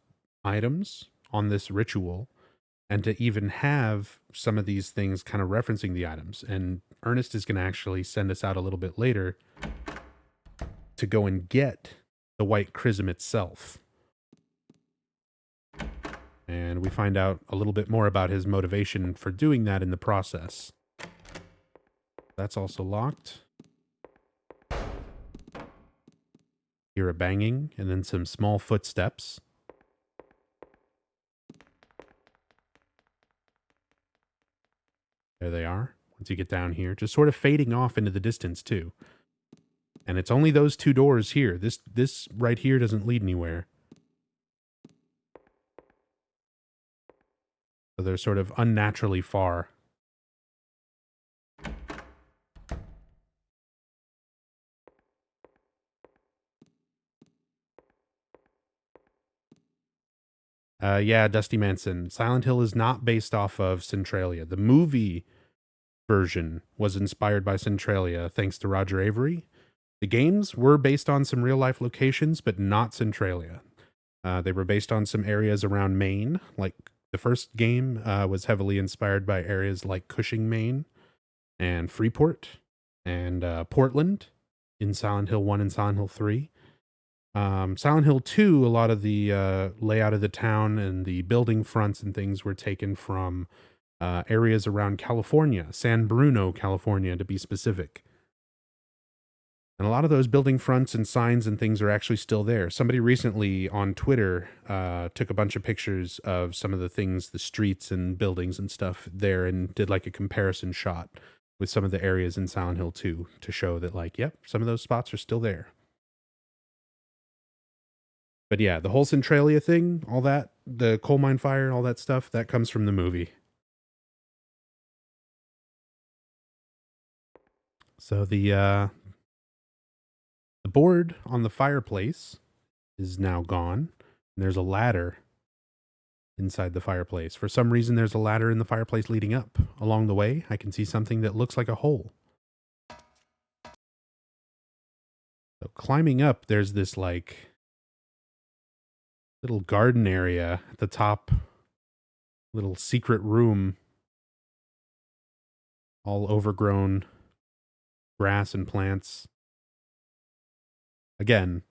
items, on this ritual, and to even have some of these things kind of referencing the items. And Ernest is going to actually send us out a little bit later to go and get the white chrism itself. And we find out a little bit more about his motivation for doing that in the process. That's also locked. Hear a banging and then some small footsteps. There they are. Once you get down here, just sort of fading off into the distance too. And it's only those 2 doors here. This right here doesn't lead anywhere. So they're sort of unnaturally far. Yeah, Dusty Manson. Silent Hill is not based off of Centralia. The movie version was inspired by Centralia, thanks to Roger Avery. The games were based on some real-life locations, but not Centralia. They were based on some areas around Maine. Like, the first game was heavily inspired by areas like Cushing, Maine, and Freeport, and Portland in Silent Hill 1 and Silent Hill 3. Silent Hill 2, a lot of the layout of the town and the building fronts and things were taken from areas around California, San Bruno, California, to be specific. And a lot of those building fronts and signs and things are actually still there. Somebody recently on Twitter took a bunch of pictures of some of the things, the streets and buildings and stuff there, and did like a comparison shot with some of the areas in Silent Hill 2 to show that, like, yep, some of those spots are still there. But yeah, the whole Centralia thing, all that, the coal mine fire, all that stuff, that comes from the movie. So the board on the fireplace is now gone. And there's a ladder inside the fireplace. For some reason, there's a ladder in the fireplace leading up. Along the way, I can see something that looks like a hole. So climbing up, there's this like little garden area at the top, little secret room, all overgrown grass and plants. Again,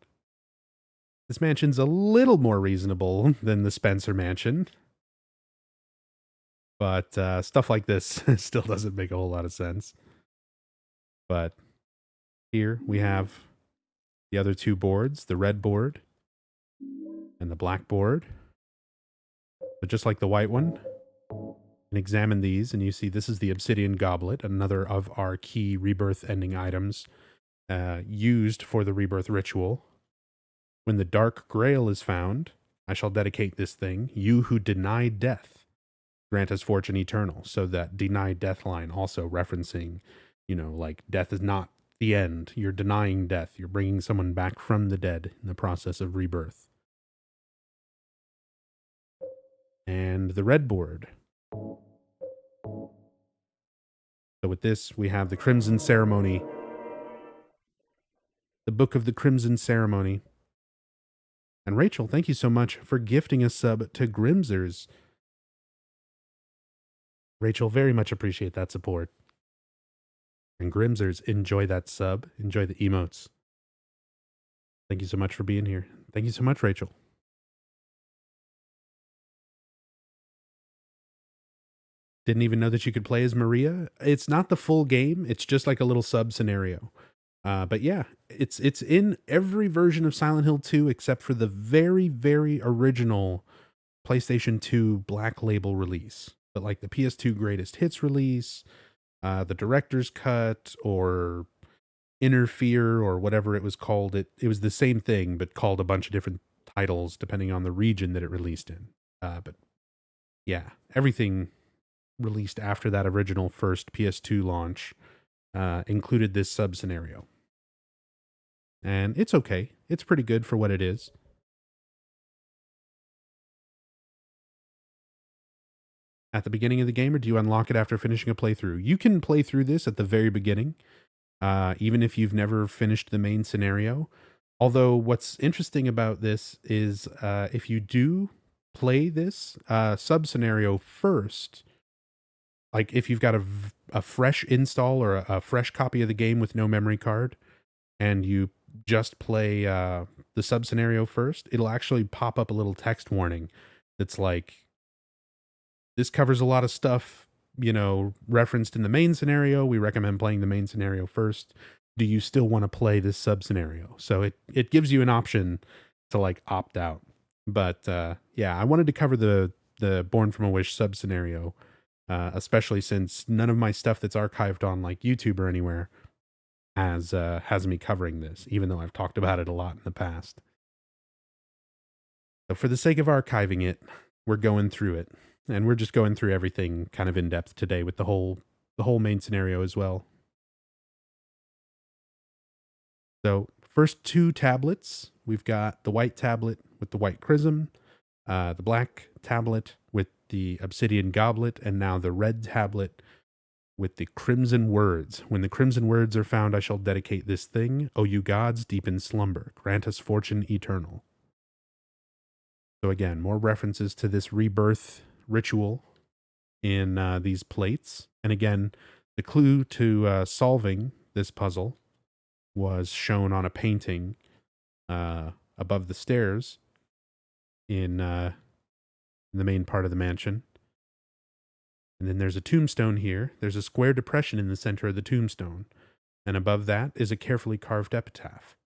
this mansion's a little more reasonable than the Spencer mansion, but stuff like this still doesn't make a whole lot of sense. But here we have the other 2 boards, the red board and the black board. But just like the white one, and examine these, and you see this is the obsidian goblet, another of our key rebirth ending items used for the rebirth ritual. When the dark grail is found, I shall dedicate this thing. You who deny death, grant us fortune eternal. So that deny death line also referencing, you know, like death is not the end. You're denying death. You're bringing someone back from the dead in the process of rebirth. And the red board. So with this, we have the Crimson Ceremony. The Book of the Crimson Ceremony. And Rachel, thank you so much for gifting a sub to Grimzers. Rachel, very much appreciate that support. And Grimzers, enjoy that sub. Enjoy the emotes. Thank you so much for being here. Thank you so much, Rachel. Didn't even know that you could play as Maria. It's not the full game. It's just like a little sub scenario But yeah, it's in every version of Silent Hill 2 except for the very, very original PlayStation 2 Black Label release. But like the PS2 Greatest Hits release, the Director's Cut, or Interfere, or whatever it was called, it was the same thing, but called a bunch of different titles depending on the region that it released in. But yeah, everything released after that original first PS2 launch included this sub scenario. And it's okay. It's pretty good for what it is. At the beginning of the game, or do you unlock it after finishing a playthrough? You can play through this at the very beginning, even if you've never finished the main scenario. Although what's interesting about this is if you do play this sub-scenario first, like if you've got a fresh install or a fresh copy of the game with no memory card, and you just play the sub-scenario first, it'll actually pop up a little text warning that's like, this covers a lot of stuff, referenced in the main scenario. We recommend playing the main scenario first. Do you still want to play this sub scenario? So it gives you an option to like opt out. But yeah, I wanted to cover the Born from a Wish sub scenario, especially since none of my stuff that's archived on like YouTube or anywhere has me covering this, even though I've talked about it a lot in the past. So for the sake of archiving it, we're going through it. And we're just going through everything kind of in depth today with the whole main scenario as well. So first two tablets, we've got the white tablet with the white chrism, the black tablet with the obsidian goblet, and now the red tablet with the crimson words. When the crimson words are found, I shall dedicate this thing. O you gods deep in slumber, grant us fortune eternal. So again, more references to this rebirth ritual in these plates. And again, the clue to solving this puzzle was shown on a painting above the stairs in the main part of the mansion. And then there's a tombstone here. There's a square depression in the center of the tombstone. And above that is a carefully carved epitaph.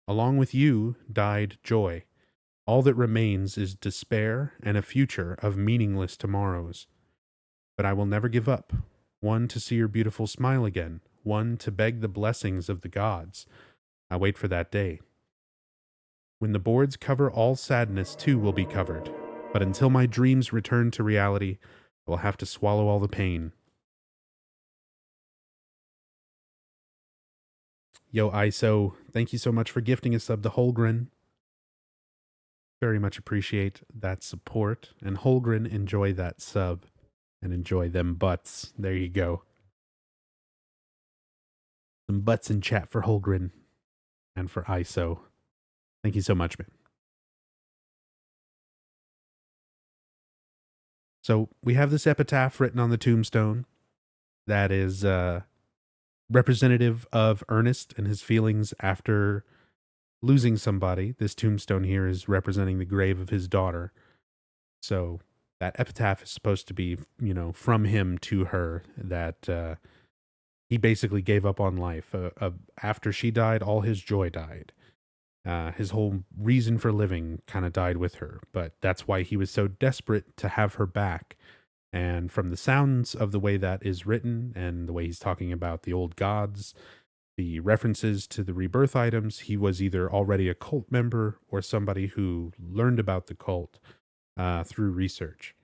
Along with you died joy. All that remains is despair and a future of meaningless tomorrows. But I will never give up. One, to see your beautiful smile again. One, to beg the blessings of the gods. I wait for that day. When the boards cover all sadness, too will be covered. But until my dreams return to reality, I will have to swallow all the pain. Yo, ISO, thank you so much for gifting a sub to Holgren. Very much appreciate that support. And Holgren, enjoy that sub. And enjoy them butts. There you go. Some butts in chat for Holgren. And for ISO. Thank you so much, man. So we have this epitaph written on the tombstone that is representative of Ernest and his feelings after losing somebody. This tombstone here is representing the grave of his daughter. So that epitaph is supposed to be, from him to her, that he basically gave up on life. After she died, all his joy died. His whole reason for living kind of died with her. But that's why he was so desperate to have her back. And from the sounds of the way that is written and the way he's talking about the old gods, the references to the rebirth items, he was either already a cult member or somebody who learned about the cult through research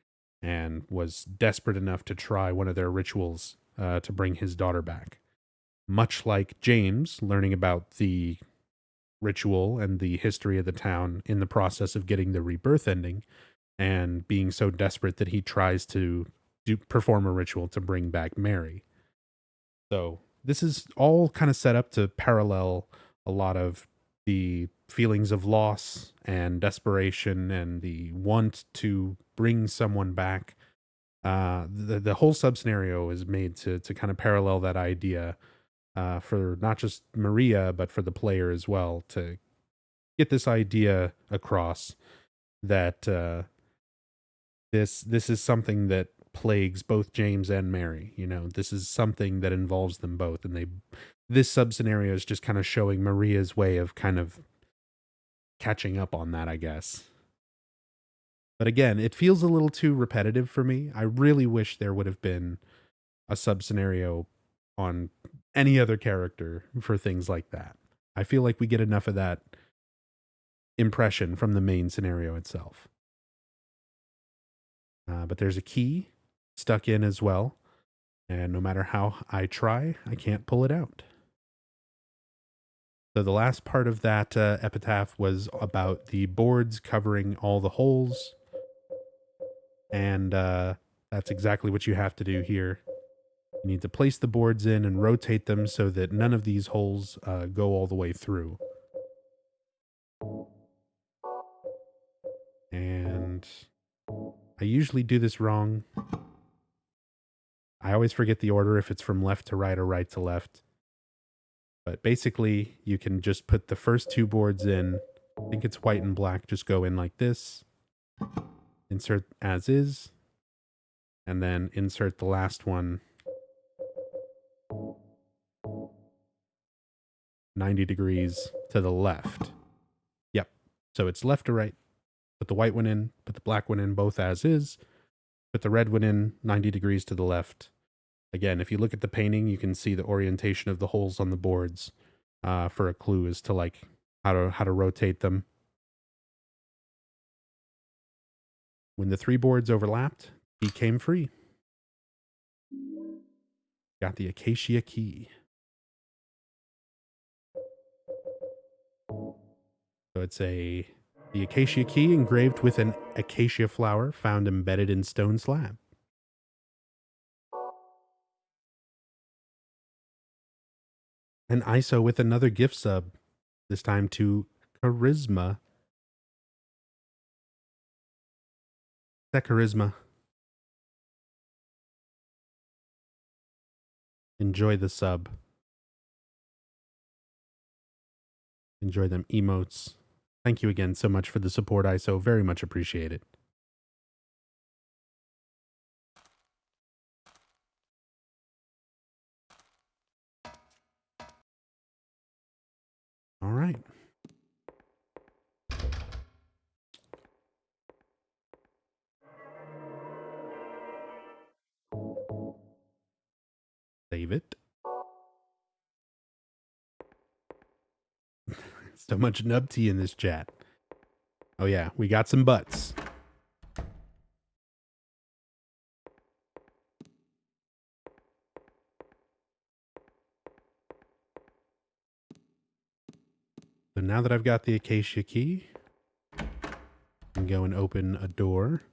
and was desperate enough to try one of their rituals to bring his daughter back. Much like James learning about the ritual and the history of the town in the process of getting the rebirth ending and being so desperate that he tries to perform a ritual to bring back Mary. So this is all kind of set up to parallel a lot of the feelings of loss and desperation and the want to bring someone back. The whole sub-scenario is made to kind of parallel that idea for not just Maria, but for the player as well, to get this idea across that this is something that plagues both James and Mary. This is something that involves them both, and this sub-scenario is just kind of showing Maria's way of kind of catching up on that, I guess. But again, it feels a little too repetitive for me. I really wish there would have been a sub-scenario on any other character for things like that. I feel like we get enough of that impression from the main scenario itself. But there's a key stuck in as well. And no matter how I try, I can't pull it out. So the last part of that epitaph was about the boards covering all the holes. And that's exactly what you have to do here. You need to place the boards in and rotate them so that none of these holes go all the way through. And I usually do this wrong. I always forget the order if it's from left to right or right to left. But basically, you can just put the first two boards in. I think it's white and black. Just go in like this. Insert as is. And then insert the last one 90 degrees to the left. Yep. So it's left to right. Put the white one in, put the black one in, both as is. Put the red one in 90 degrees to the left. Again, if you look at the painting, you can see the orientation of the holes on the boards for a clue as to like how to rotate them. When the three boards overlapped, he came free. Got the acacia key. So it's the acacia key engraved with an acacia flower found embedded in stone slab. And ISO with another gift sub, this time to Charisma. That Charisma. Enjoy the sub. Enjoy them emotes. Thank you again so much for the support, ISO. Very much appreciated. All right. Save it. So much nub tea in this chat. Oh yeah, we got some butts. So now that I've got the acacia key, I can go and open a door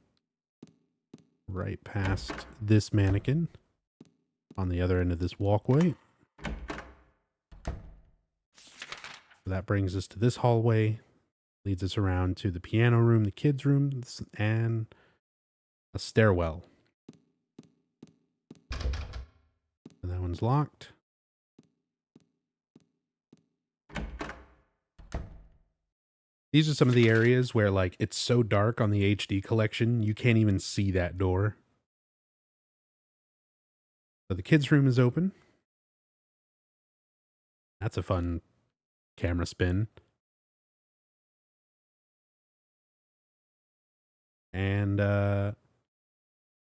right past this mannequin on the other end of this walkway. That brings us to this hallway, leads us around to the piano room, the kids' room, and a stairwell. And that one's locked. These are some of the areas where, like, it's so dark on the HD collection, you can't even see that door. So the kids' room is open. That's a fun camera spin. And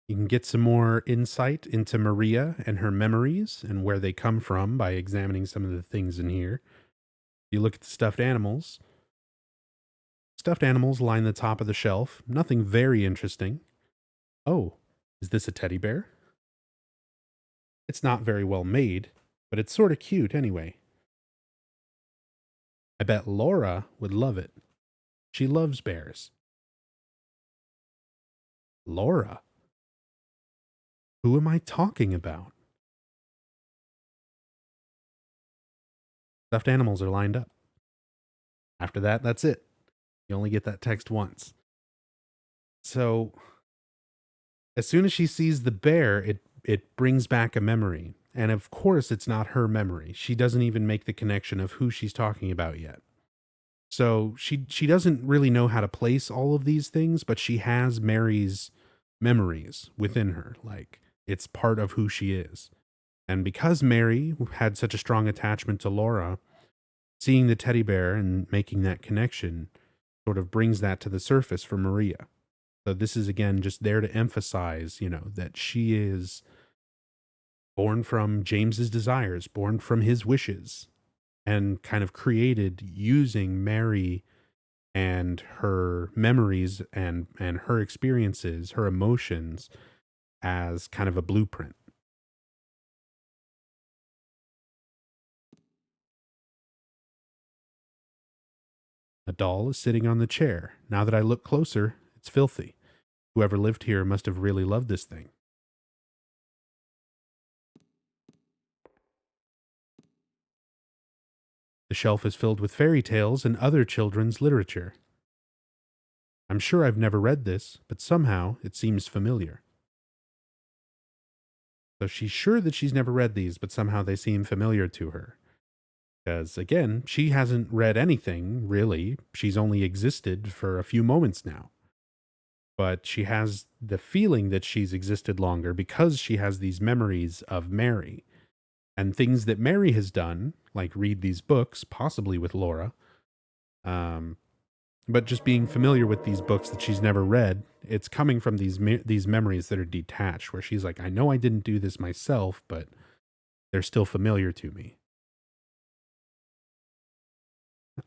you can get some more insight into Maria and her memories and where they come from by examining some of the things in here. You look at the stuffed animals. Stuffed animals line the top of the shelf. Nothing very interesting. Oh, is this a teddy bear? It's not very well made, but it's sort of cute anyway. I bet Laura would love it. She loves bears. Laura? Who am I talking about? Stuffed animals are lined up. After that, that's it. You only get that text once. So, as soon as she sees the bear, it brings back a memory. And of course, it's not her memory. She doesn't even make the connection of who she's talking about yet. So she doesn't really know how to place all of these things, but she has Mary's memories within her. Like, it's part of who she is. And because Mary had such a strong attachment to Laura, seeing the teddy bear and making that connection sort of brings that to the surface for Maria. So this is again just there to emphasize, that she is born from James's desires, born from his wishes, and kind of created using Mary and her memories and her experiences, her emotions as kind of a blueprint. A doll is sitting on the chair. Now that I look closer, it's filthy. Whoever lived here must have really loved this thing. The shelf is filled with fairy tales and other children's literature. I'm sure I've never read this, but somehow it seems familiar. So she's sure that she's never read these, but somehow they seem familiar to her. Because, again, she hasn't read anything, really. She's only existed for a few moments now. But she has the feeling that she's existed longer because she has these memories of Mary. And things that Mary has done, like read these books, possibly with Laura, but just being familiar with these books that she's never read, it's coming from these memories that are detached, where she's like, I know I didn't do this myself, but they're still familiar to me.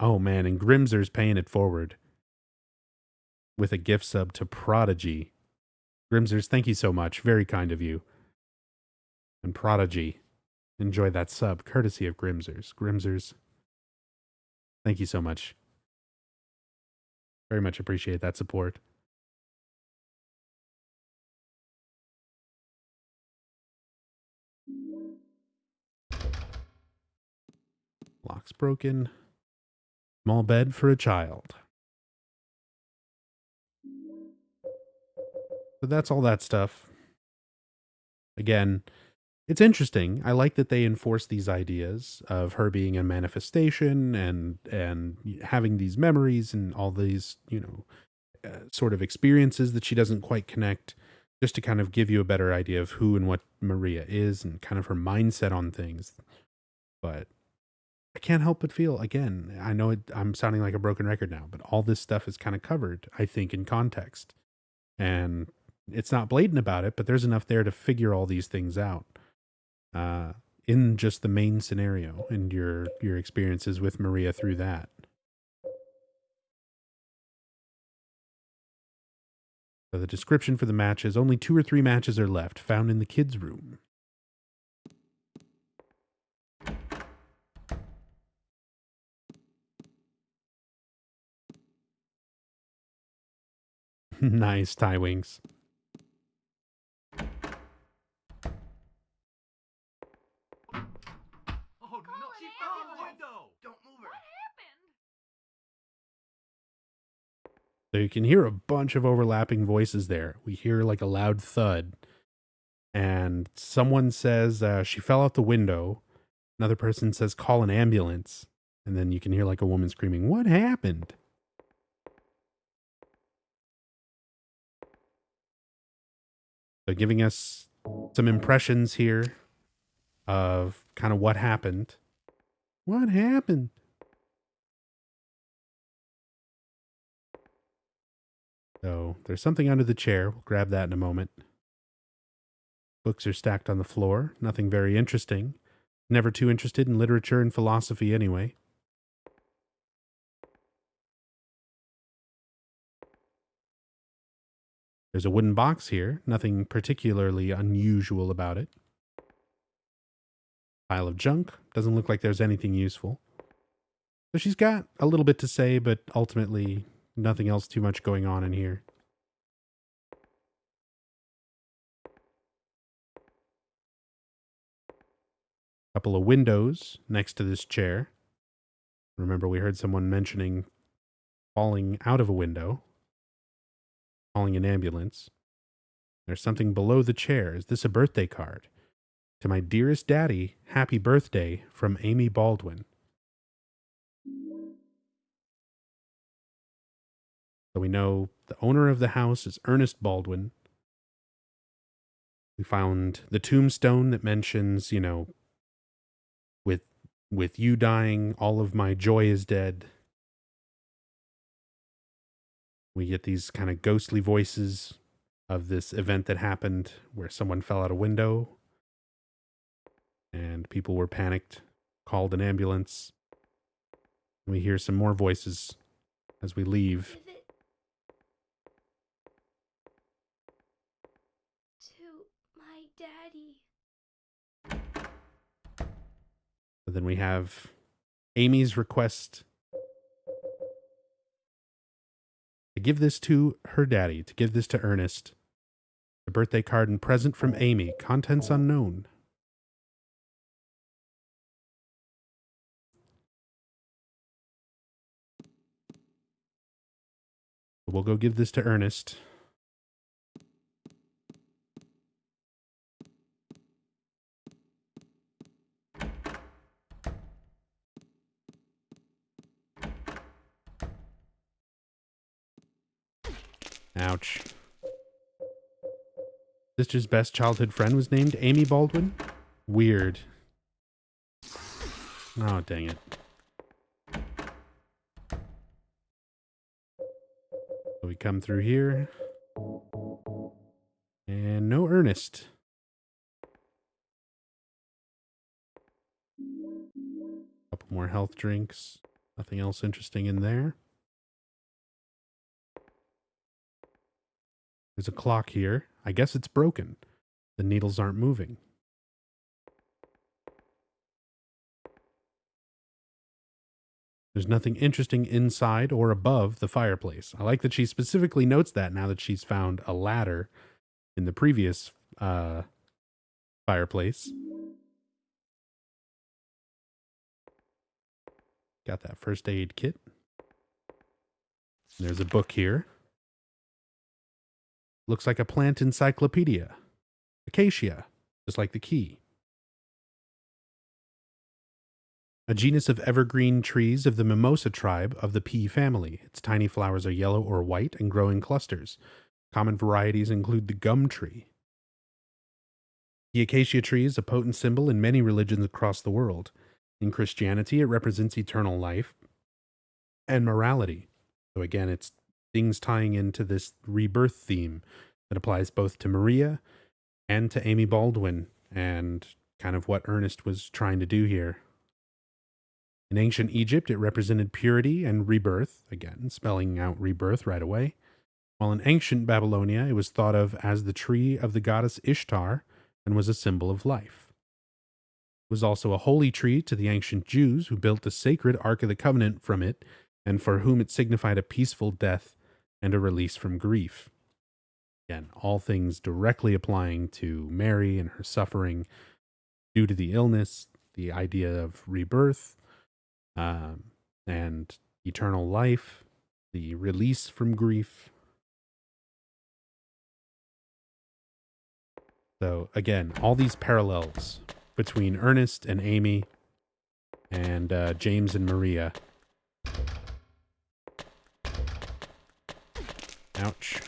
Oh man, and Grimzer's paying it forward with a gift sub to Prodigy. Grimzers, thank you so much. Very kind of you. And Prodigy, enjoy that sub, courtesy of Grimzers. Grimzers, thank you so much. Very much appreciate that support. Lock's broken. Small bed for a child. So that's all that stuff. Again, it's interesting. I like that they enforce these ideas of her being a manifestation and having these memories and all these, sort of experiences that she doesn't quite connect, just to kind of give you a better idea of who and what Maria is and kind of her mindset on things. But I can't help but feel, again, I know I'm sounding like a broken record now, but all this stuff is kind of covered, I think, in context. And it's not blatant about it, but there's enough there to figure all these things out in just the main scenario and your experiences with Maria through that. So the description for the matches, only 2 or 3 matches are left, found in the kids' room. Nice, Tie Wings. Oh no, she fell out the window! Don't move her! What happened? So you can hear a bunch of overlapping voices there. We hear like a loud thud. And someone says she fell out the window. Another person says call an ambulance. And then you can hear like a woman screaming, what happened? So giving us some impressions here of kind of what happened. What happened? So there's something under the chair. We'll grab that in a moment. Books are stacked on the floor. Nothing very interesting. Never too interested in literature and philosophy anyway. There's a wooden box here. Nothing particularly unusual about it. Pile of junk. Doesn't look like there's anything useful. So she's got a little bit to say, but ultimately nothing else too much going on in here. Couple of windows next to this chair. Remember, we heard someone mentioning falling out of a window, calling an ambulance. There's something below the chair. Is this a birthday card? To my dearest daddy, happy birthday from Amy Baldwin. So we know the owner of the house is Ernest Baldwin. We found the tombstone that mentions, you know, with you dying, all of my joy is dead. We get these kind of ghostly voices of this event that happened where someone fell out a window and people were panicked, called an ambulance. We hear some more voices as we leave. Give it to my daddy. But then we have Amy's request to give this to her daddy, to give this to Ernest. A birthday card and present from Amy, contents unknown. We'll go give this to Ernest. Ouch. Sister's best childhood friend was named Amy Baldwin? Weird. Oh, dang it. So we come through here. And no Ernest. Couple more health drinks. Nothing else interesting in there. There's a clock here. I guess it's broken. The needles aren't moving. There's nothing interesting inside or above the fireplace. I like that she specifically notes that now that she's found a ladder in the previous fireplace. Got that first aid kit. There's a book here. Looks like a plant encyclopedia. Acacia, just like the key. A genus of evergreen trees of the mimosa tribe of the pea family. Its tiny flowers are yellow or white and grow in clusters. Common varieties include the gum tree. The acacia tree is a potent symbol in many religions across the world. In Christianity, it represents eternal life and morality. So again, it's things tying into this rebirth theme that applies both to Maria and to Amy Baldwin and kind of what Ernest was trying to do here. In ancient Egypt, it represented purity and rebirth, again, spelling out rebirth right away. While in ancient Babylonia, it was thought of as the tree of the goddess Ishtar and was a symbol of life. It was also a holy tree to the ancient Jews who built the sacred Ark of the Covenant from it and for whom it signified a peaceful death and a release from grief. Again, all things directly applying to Mary and her suffering due to the illness, the idea of rebirth, and eternal life, the release from grief. So again, all these parallels between Ernest and Amy and James and Maria. Ouch.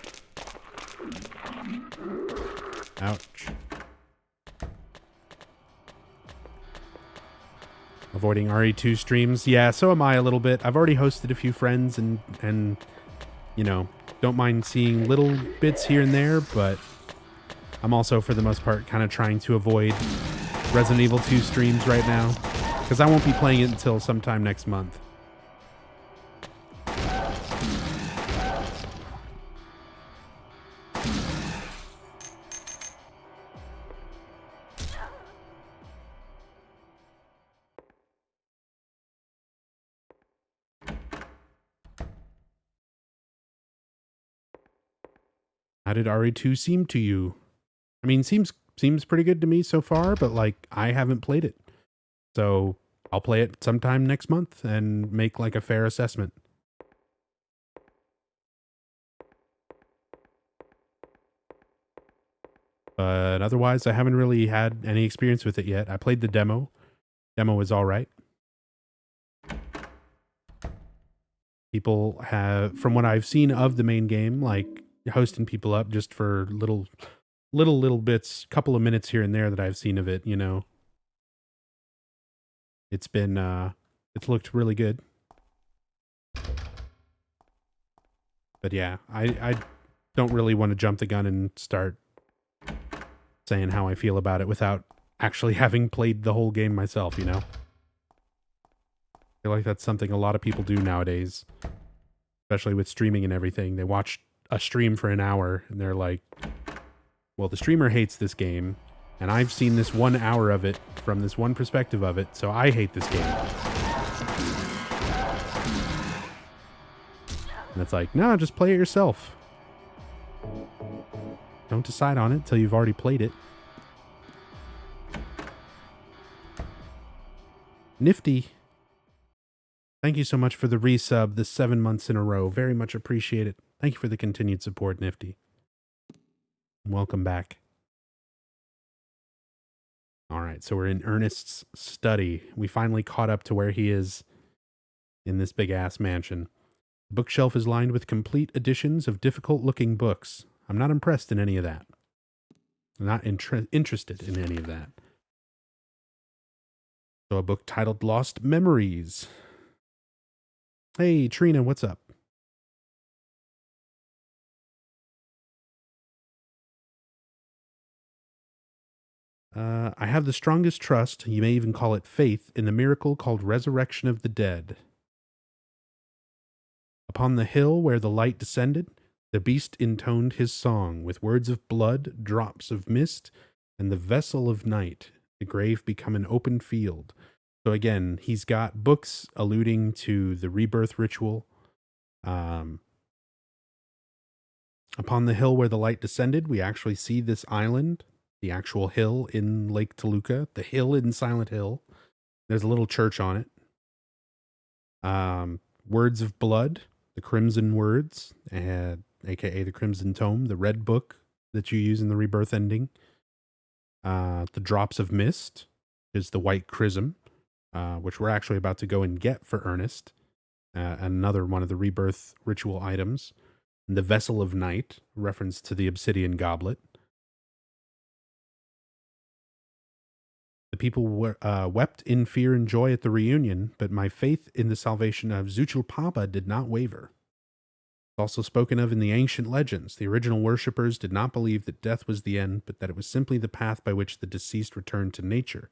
Ouch. Avoiding RE2 streams. Yeah, so am I a little bit. I've already hosted a few friends and you know, don't mind seeing little bits here and there, but I'm also, for the most part, kind of trying to avoid Resident Evil 2 streams right now, because I won't be playing it until sometime next month. How did RE2 seem to you? I mean, seems pretty good to me so far, but like I haven't played it. So I'll play it sometime next month and make like a fair assessment. But otherwise, I haven't really had any experience with it yet. I played the demo. Demo was all right. People have, from what I've seen of the main game, like hosting people up just for little little bits, couple of minutes here and there that I've seen of it, you know. It's been it's looked really good. But yeah, I don't really want to jump the gun and start saying how I feel about it without actually having played the whole game myself, you know? I feel like that's something a lot of people do nowadays, especially with streaming and everything. They watch a stream for an hour and they're like, well, the streamer hates this game, and I've seen this 1 hour of it from this one perspective of it, so I hate this game. And it's like, no, just play it yourself. Don't decide on it till you've already played it. Nifty. Thank you so much for the resub, the 7 months in a row. Very much appreciate it. Thank you for the continued support, Nifty. Welcome back. All right, so we're in Ernest's study. We finally caught up to where he is in this big-ass mansion. The bookshelf is lined with complete editions of difficult-looking books. I'm not impressed in any of that. I'm not interested in any of that. So a book titled Lost Memories. Hey, Trina, what's up? I have the strongest trust, you may even call it faith, in the miracle called resurrection of the dead. Upon the hill where the light descended, the beast intoned his song with words of blood, drops of mist, and the vessel of night, the grave become an open field. So again, he's got books alluding to the rebirth ritual. Upon the hill where the light descended, we actually see this island, the actual hill in Lake Toluca, the hill in Silent Hill. There's a little church on it. Words of blood, the crimson words, aka the crimson tome, the red book that you use in the rebirth ending. The drops of mist is the white chrism, which we're actually about to go and get for Ernest. Another one of the rebirth ritual items. The vessel of night, reference to the obsidian goblet. The people wept in fear and joy at the reunion, but my faith in the salvation of Xuchilpaba did not waver. It's also spoken of in the ancient legends. The original worshippers did not believe that death was the end, but that it was simply the path by which the deceased returned to nature.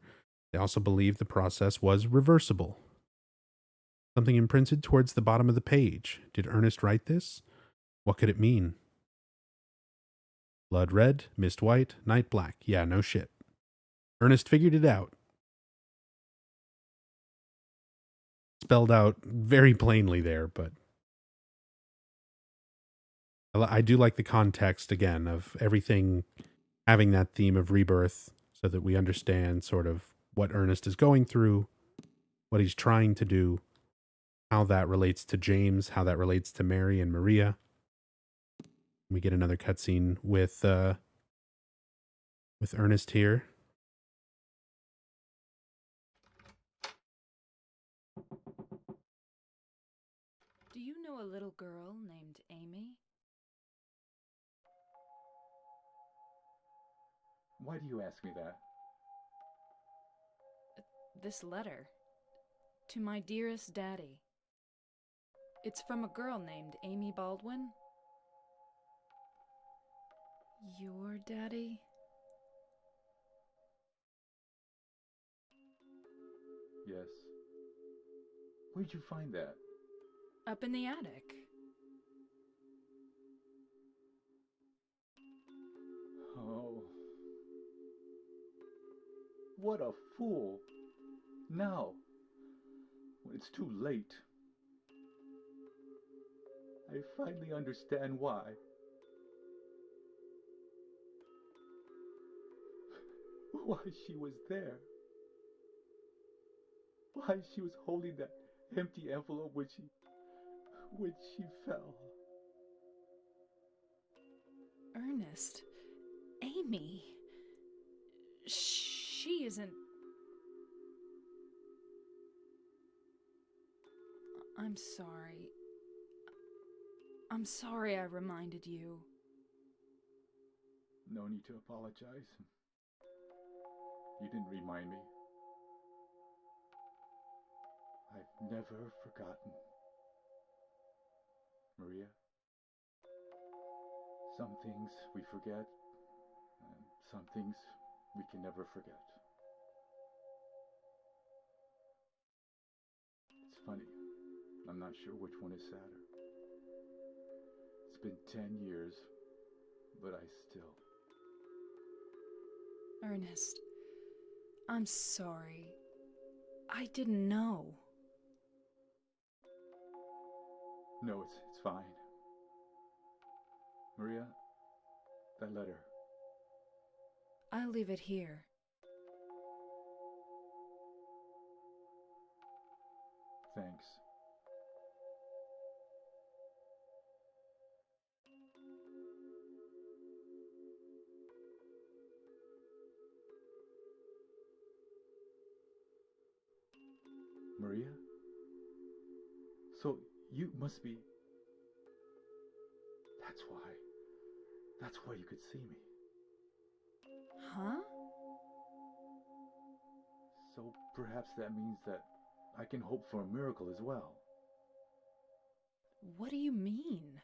They also believed the process was reversible. Something imprinted towards the bottom of the page. Did Ernest write this? What could it mean? Blood red, mist white, night black. Yeah, no shit. Ernest figured it out. Spelled out very plainly there, but I do like the context, again, of everything having that theme of rebirth so that we understand sort of what Ernest is going through, what he's trying to do, how that relates to James, how that relates to Mary and Maria. We get another cutscene with Ernest here. Do you know a little girl named Amy? Why do you ask me that? This letter. To my dearest daddy. It's from a girl named Amy Baldwin. Your daddy? Yes. Where'd you find that? Up in the attic. Oh. What a fool. Now, when it's too late, I finally understand why. Why she was there. Why she was holding that empty envelope when she fell. Ernest. Amy. She isn't... I'm sorry. I'm sorry I reminded you. No need to apologize. You didn't remind me. I've never forgotten. Maria, some things we forget, and some things we can never forget. It's funny. I'm not sure which one is sadder. It's been 10 years, but I still... Ernest, I'm sorry. I didn't know. No, it's fine. Maria, that letter. I'll leave it here. Thanks. Maria? So you must be... That's why you could see me. Huh? So perhaps that means that I can hope for a miracle as well. What do you mean?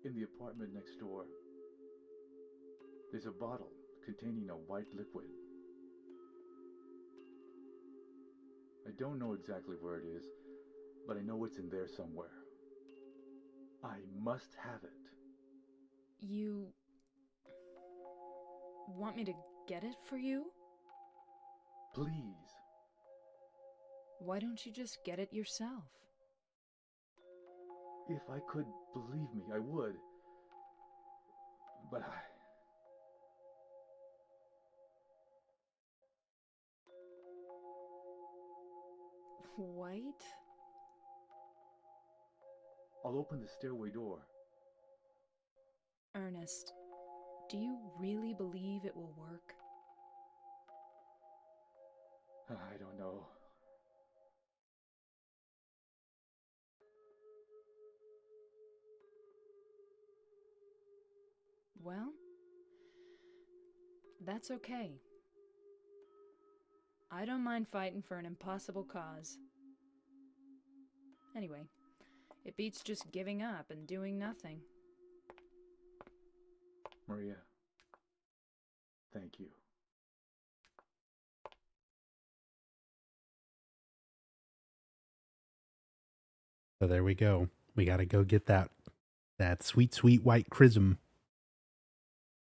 In the apartment next door, there's a bottle containing a white liquid. I don't know exactly where it is, but I know it's in there somewhere. I must have it. You... want me to get it for you? Please. Why don't you just get it yourself? If I could, believe me, I would. But White? I'll open the stairway door. Ernest, do you really believe it will work? I don't know. Well, that's okay. I don't mind fighting for an impossible cause. Anyway, it beats just giving up and doing nothing. Maria, thank you. So there we go. We got to go get that sweet, sweet white chrism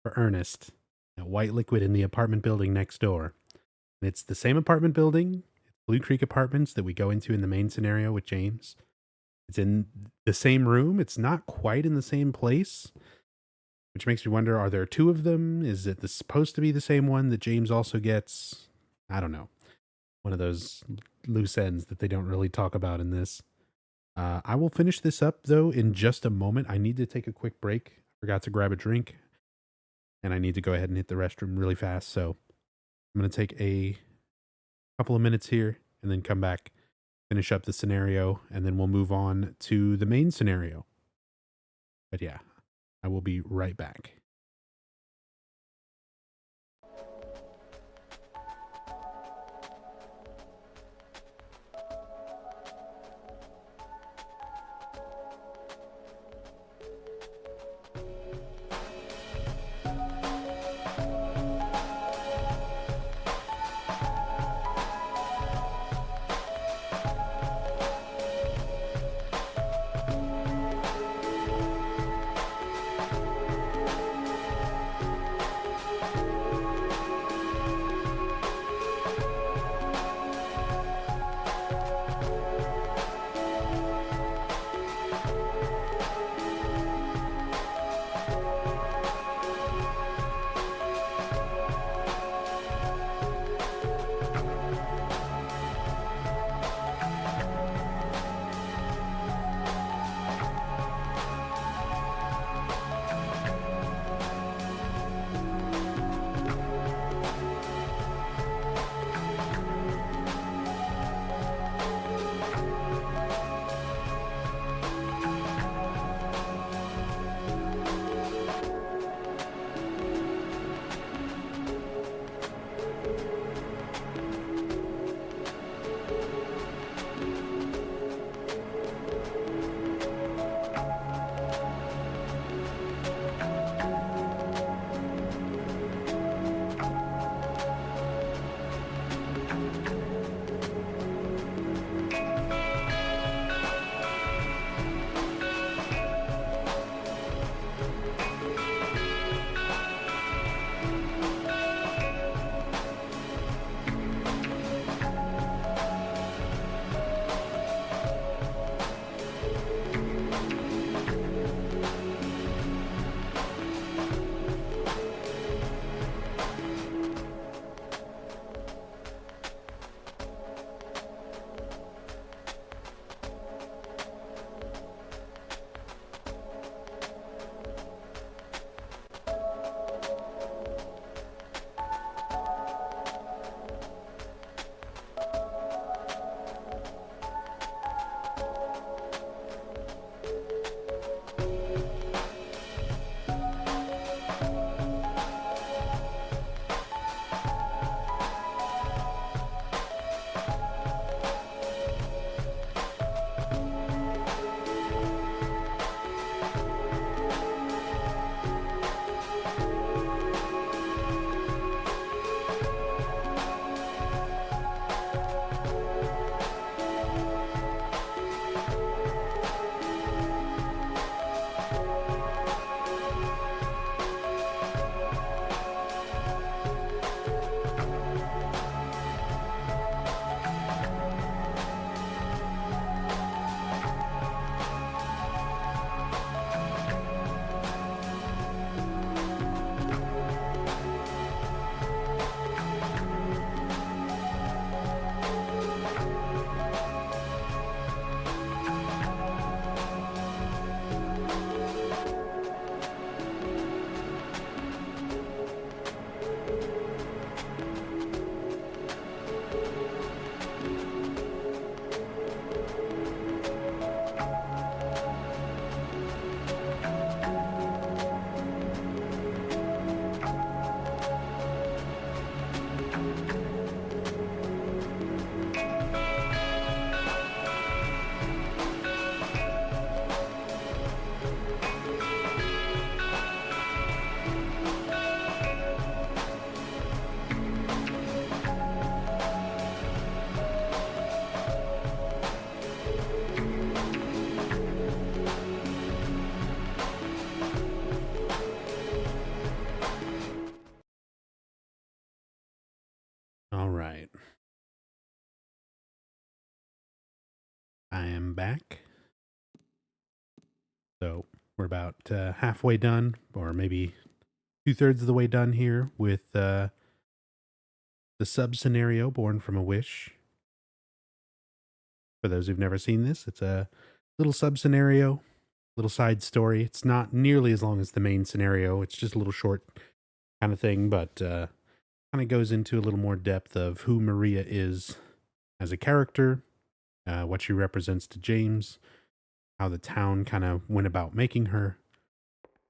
for Ernest. That white liquid in the apartment building next door. And it's the same apartment building. It's Blue Creek Apartments that we go into in the main scenario with James. It's in the same room. It's not quite in the same place, which makes me wonder, are there two of them? Is it supposed to be the same one that James also gets? I don't know. One of those loose ends that they don't really talk about in this. I will finish this up, though, in just a moment. I need to take a quick break. I forgot to grab a drink, and I need to go ahead and hit the restroom really fast. So I'm going to take a couple of minutes here and then come back, finish up the scenario, and then we'll move on to the main scenario. But yeah, I will be right back. All right. I am back. So we're about halfway done, or maybe 2/3 of the way done here with the sub scenario, Born from a Wish. For those who've never seen this, it's a little sub scenario, little side story. It's not nearly as long as the main scenario. It's just a little short kind of thing, but kind of goes into a little more depth of who Maria is as a character, what she represents to James, how the town kind of went about making her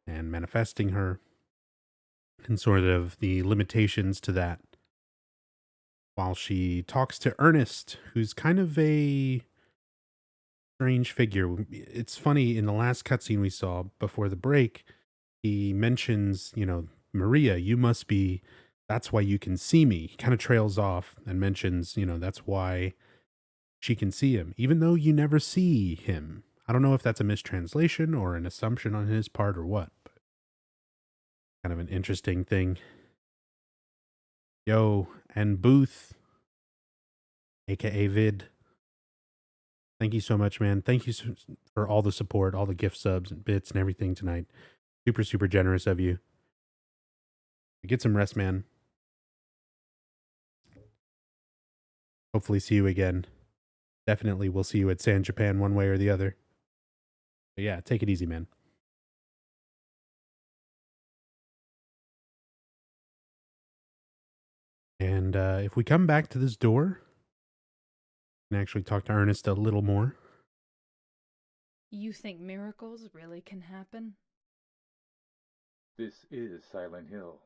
and manifesting her, and sort of the limitations to that. While she talks to Ernest, who's kind of a strange figure. It's funny, in the last cutscene we saw before the break, he mentions, Maria, you must be, that's why you can see me. He kind of trails off and mentions, that's why she can see him, even though you never see him. I don't know if that's a mistranslation or an assumption on his part or what, but kind of an interesting thing. Yo, and Booth, aka Vid, thank you so much, man. Thank you for all the support, all the gift subs and bits and everything tonight. Super, super generous of you. Get some rest, man. Hopefully see you again. Definitely we'll see you at San Japan one way or the other. But yeah, take it easy, man. And if we come back to this door, we can actually talk to Ernest a little more. You think miracles really can happen? This is Silent Hill.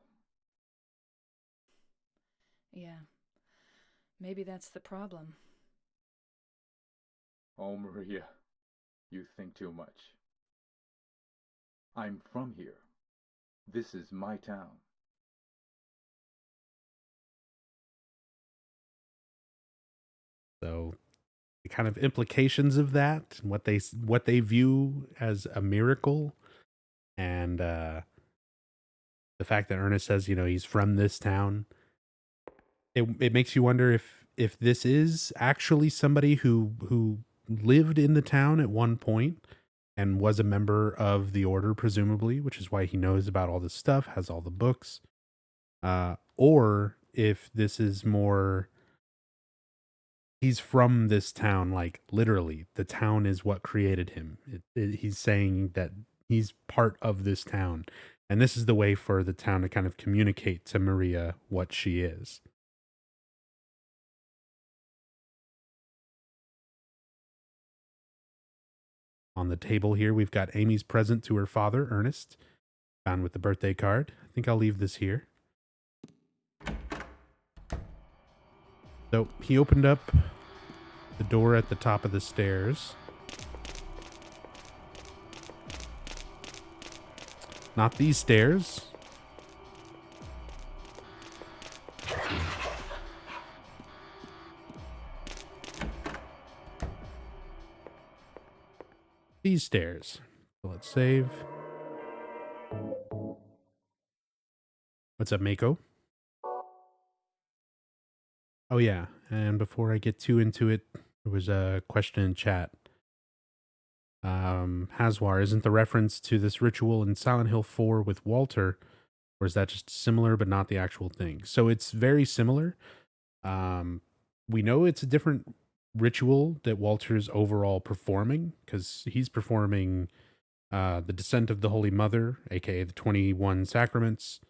Yeah. Maybe that's the problem. Oh, Maria, you think too much. I'm from here. This is my town. So the kind of implications of that, what they view as a miracle, and the fact that Ernest says, he's from this town, it makes you wonder if this is actually somebody who lived in the town at one point and was a member of the order, presumably, which is why he knows about all this stuff, has all the books, or if this is more, he's from this town, like literally the town is what created him. He's saying that he's part of this town, and this is the way for the town to kind of communicate to Maria what she is. On the table here, we've got Amy's present to her father, Ernest, found with the birthday card. I think I'll leave this here. So he opened up the door at the top of the stairs. Not these stairs. These stairs. So let's save. What's up, Mako? Oh yeah, and before I get too into it, there was a question in chat. Haswar, isn't the reference to this ritual in Silent Hill 4 with Walter, or is that just similar but not the actual thing? So it's very similar. We know it's a different ritual that Walter's overall performing, because he's performing the Descent of the Holy Mother, aka the 21 Sacraments.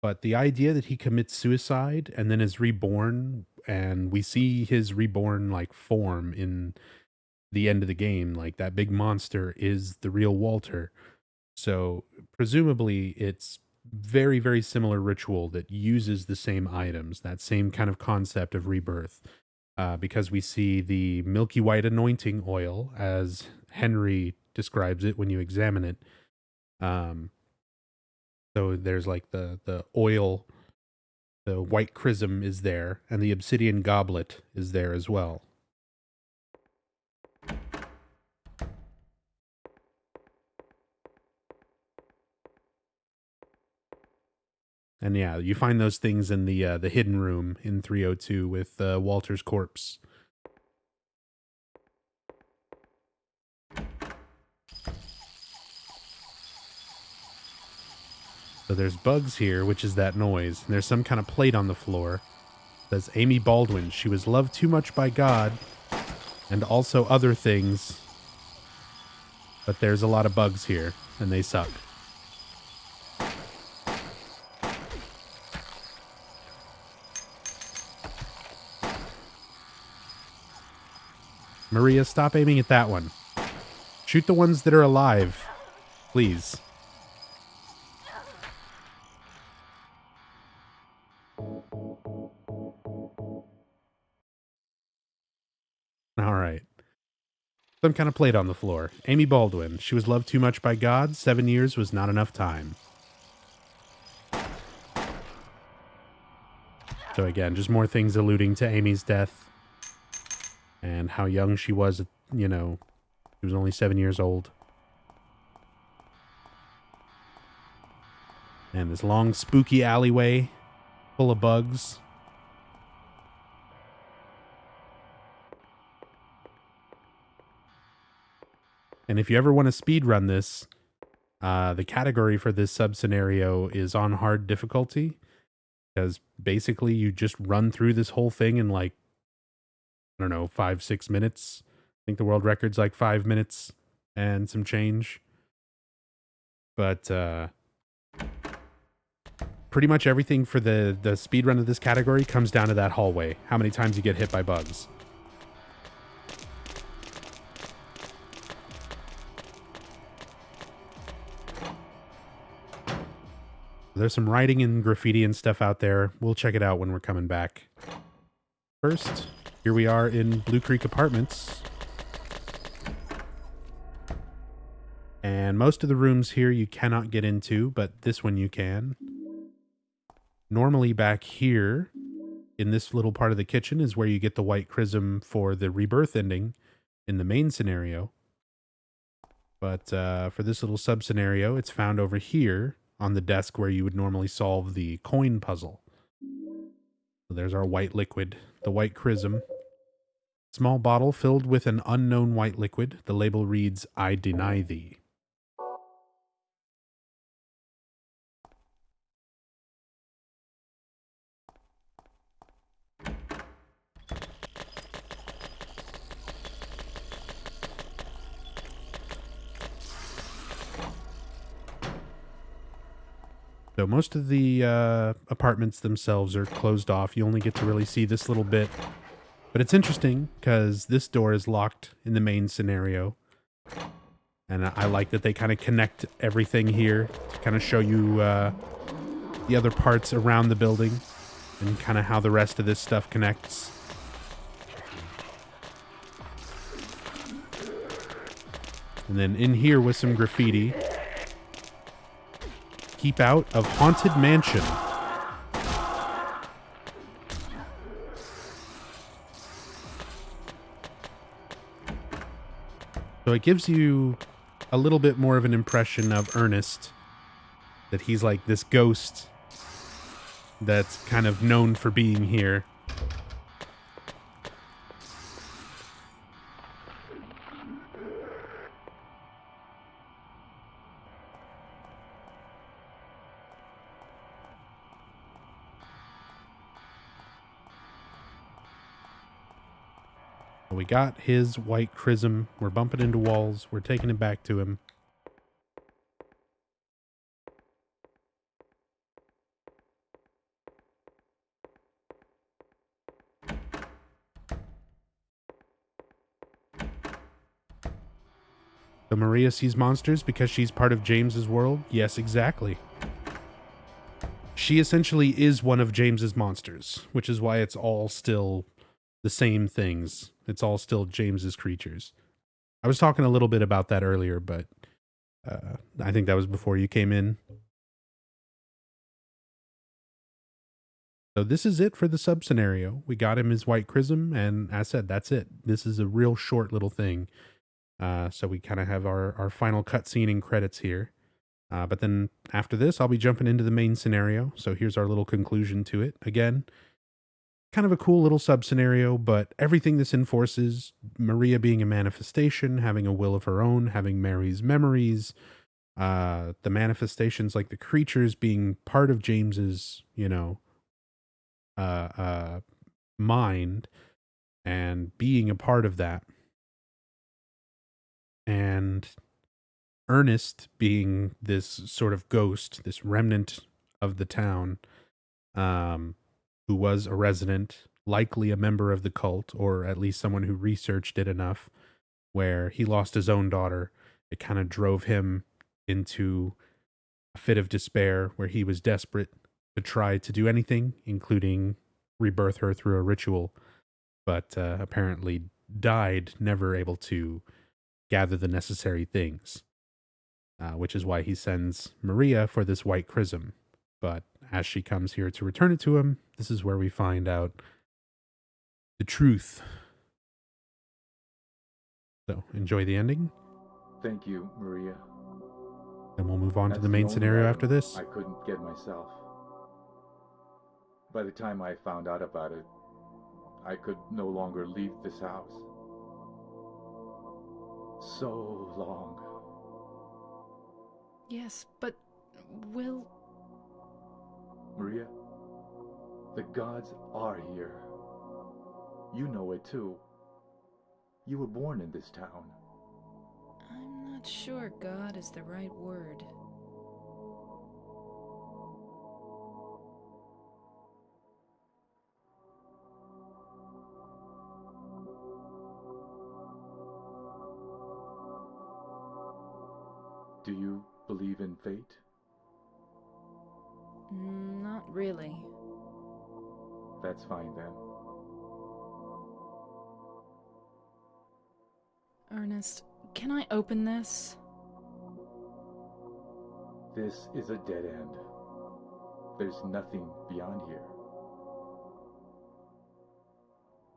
But the idea that he commits suicide and then is reborn, and we see his reborn like form in the end of the game, like that big monster is the real Walter. So presumably it's very, very similar ritual that uses the same items, that same kind of concept of rebirth. Because we see the milky white anointing oil, as Henry describes it when you examine it. So there's like the oil, the white chrism is there, and the obsidian goblet is there as well. And yeah, you find those things in the hidden room in 302 with Walter's corpse. So there's bugs here, which is that noise. And there's some kind of plate on the floor. It says Amy Baldwin. She was loved too much by God and also other things. But there's a lot of bugs here, and they suck. Maria, stop aiming at that one. Shoot the ones that are alive, please. All right. Some kind of plate on the floor. Amy Baldwin. She was loved too much by God. 7 years was not enough time. So again, just more things alluding to Amy's death. And how young she was, you know, she was only 7 years old. And this long, spooky alleyway full of bugs. And if you ever want to speed run this, the category for this sub-scenario is on hard difficulty. Because basically you just run through this whole thing in like, I don't know, 5-6 minutes. I think the world record's like 5 minutes and some change. But pretty much everything for the speed run of this category comes down to that hallway. How many times you get hit by bugs. There's some writing and graffiti and stuff out there. We'll check it out when we're coming back. First, here we are in Blue Creek Apartments. And most of the rooms here you cannot get into, but this one you can. Normally back here, in this little part of the kitchen, is where you get the white chrism for the rebirth ending in the main scenario. But for this little sub-scenario, it's found over here on the desk where you would normally solve the coin puzzle. So there's our white liquid, the white chrism. Small bottle filled with an unknown white liquid. The label reads, "I deny thee." So most of the apartments themselves are closed off. You only get to really see this little bit. But it's interesting because this door is locked in the main scenario. And I like that they kind of connect everything here to kind of show you the other parts around the building. and kind of how the rest of this stuff connects. And then in here with some graffiti. Keep out of Haunted Mansion. So it gives you a little bit more of an impression of Ernest. That he's like this ghost that's kind of known for being here. We got his white chrism. We're bumping into walls. We're taking it back to him. So Maria sees monsters because she's part of James's world? Yes, exactly. She essentially is one of James's monsters, which is why it's all still the same things. It's all still James's creatures. I was talking a little bit about that earlier, but I think that was before you came in. So this is it for the sub scenario. We got him his white chrism, and as I said, that's it. This is a real short little thing. So we kind of have our final cutscene and credits here. But then after this, I'll be jumping into the main scenario. So here's our little conclusion to it. Again, kind of a cool little sub-scenario, but everything this enforces, Maria being a manifestation, having a will of her own, having Mary's memories, the manifestations like the creatures being part of James's, mind and being a part of that. And Ernest being this sort of ghost, this remnant of the town, who was a resident, likely a member of the cult, or at least someone who researched it enough, where he lost his own daughter. It kind of drove him into a fit of despair where he was desperate to try to do anything, including rebirth her through a ritual, but apparently died, never able to gather the necessary things, which is why he sends Maria for this white chrism. But as she comes here to return it to him, this is where we find out the truth. So, enjoy the ending. Thank you, Maria. Then we'll move on to That's the main only scenario item after this. I couldn't get myself. By the time I found out about it, I could no longer leave this house. So long. Yes, but will... Maria, the gods are here. You know it too. You were born in this town. I'm not sure God is the right word. Do you believe in fate? Not really. That's fine then. Ernest, can I open this? This is a dead end. There's nothing beyond here.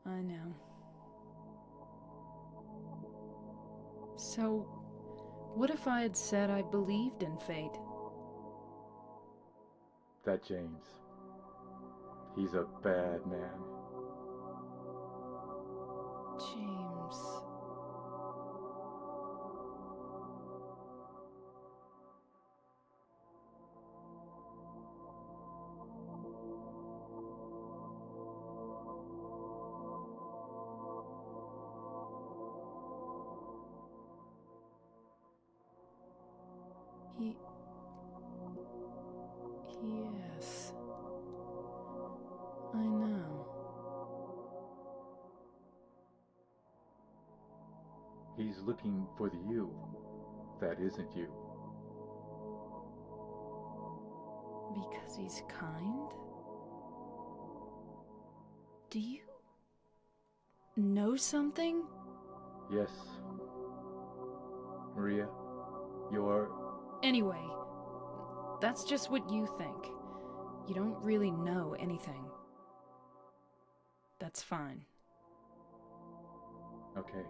I know. So, what if I had said I believed in fate? That James. He's a bad man. James... Yes. I know. He's looking for the you that isn't you. Because he's kind? Do you know something? Yes. Maria, you're... Anyway, that's just what you think. You don't really know anything. That's fine. Okay.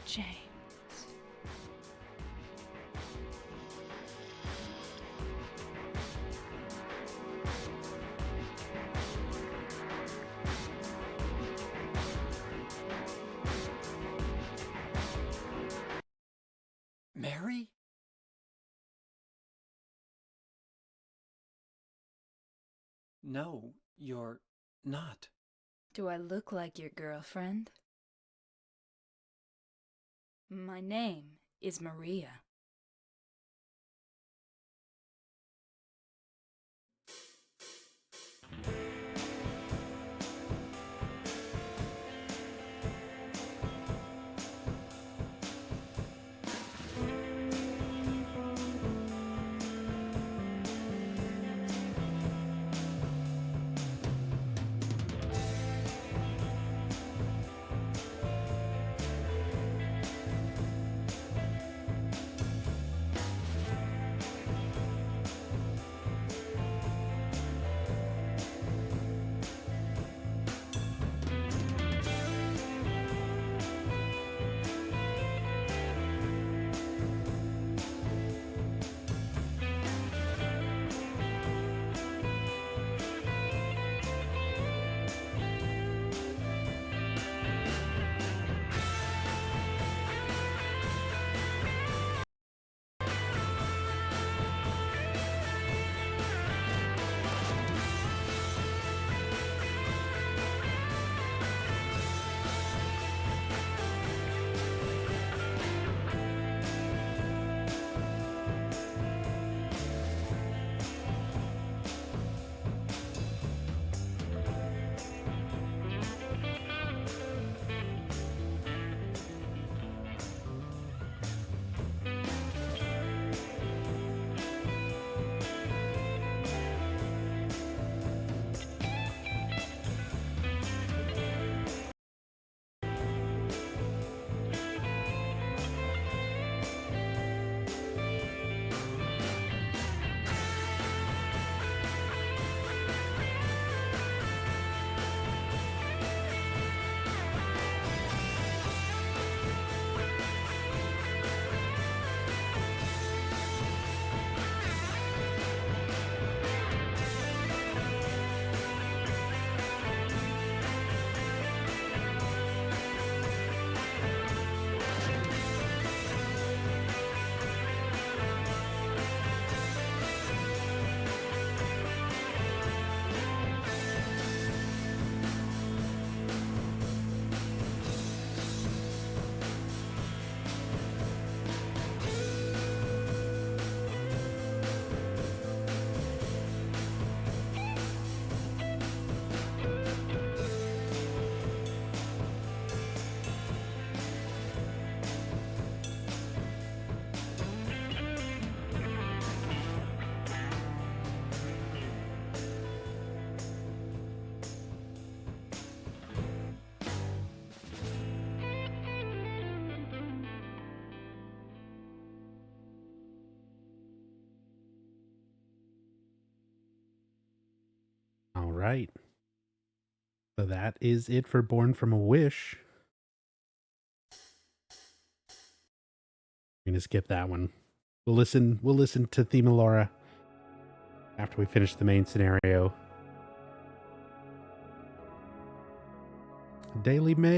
James. Mary? No, you're not. Do I look like your girlfriend? My name is Maria. right. So that is it for Born from a Wish. I'm gonna skip that one. We'll listen to Thema Laura after we finish the main scenario. Daily Mail.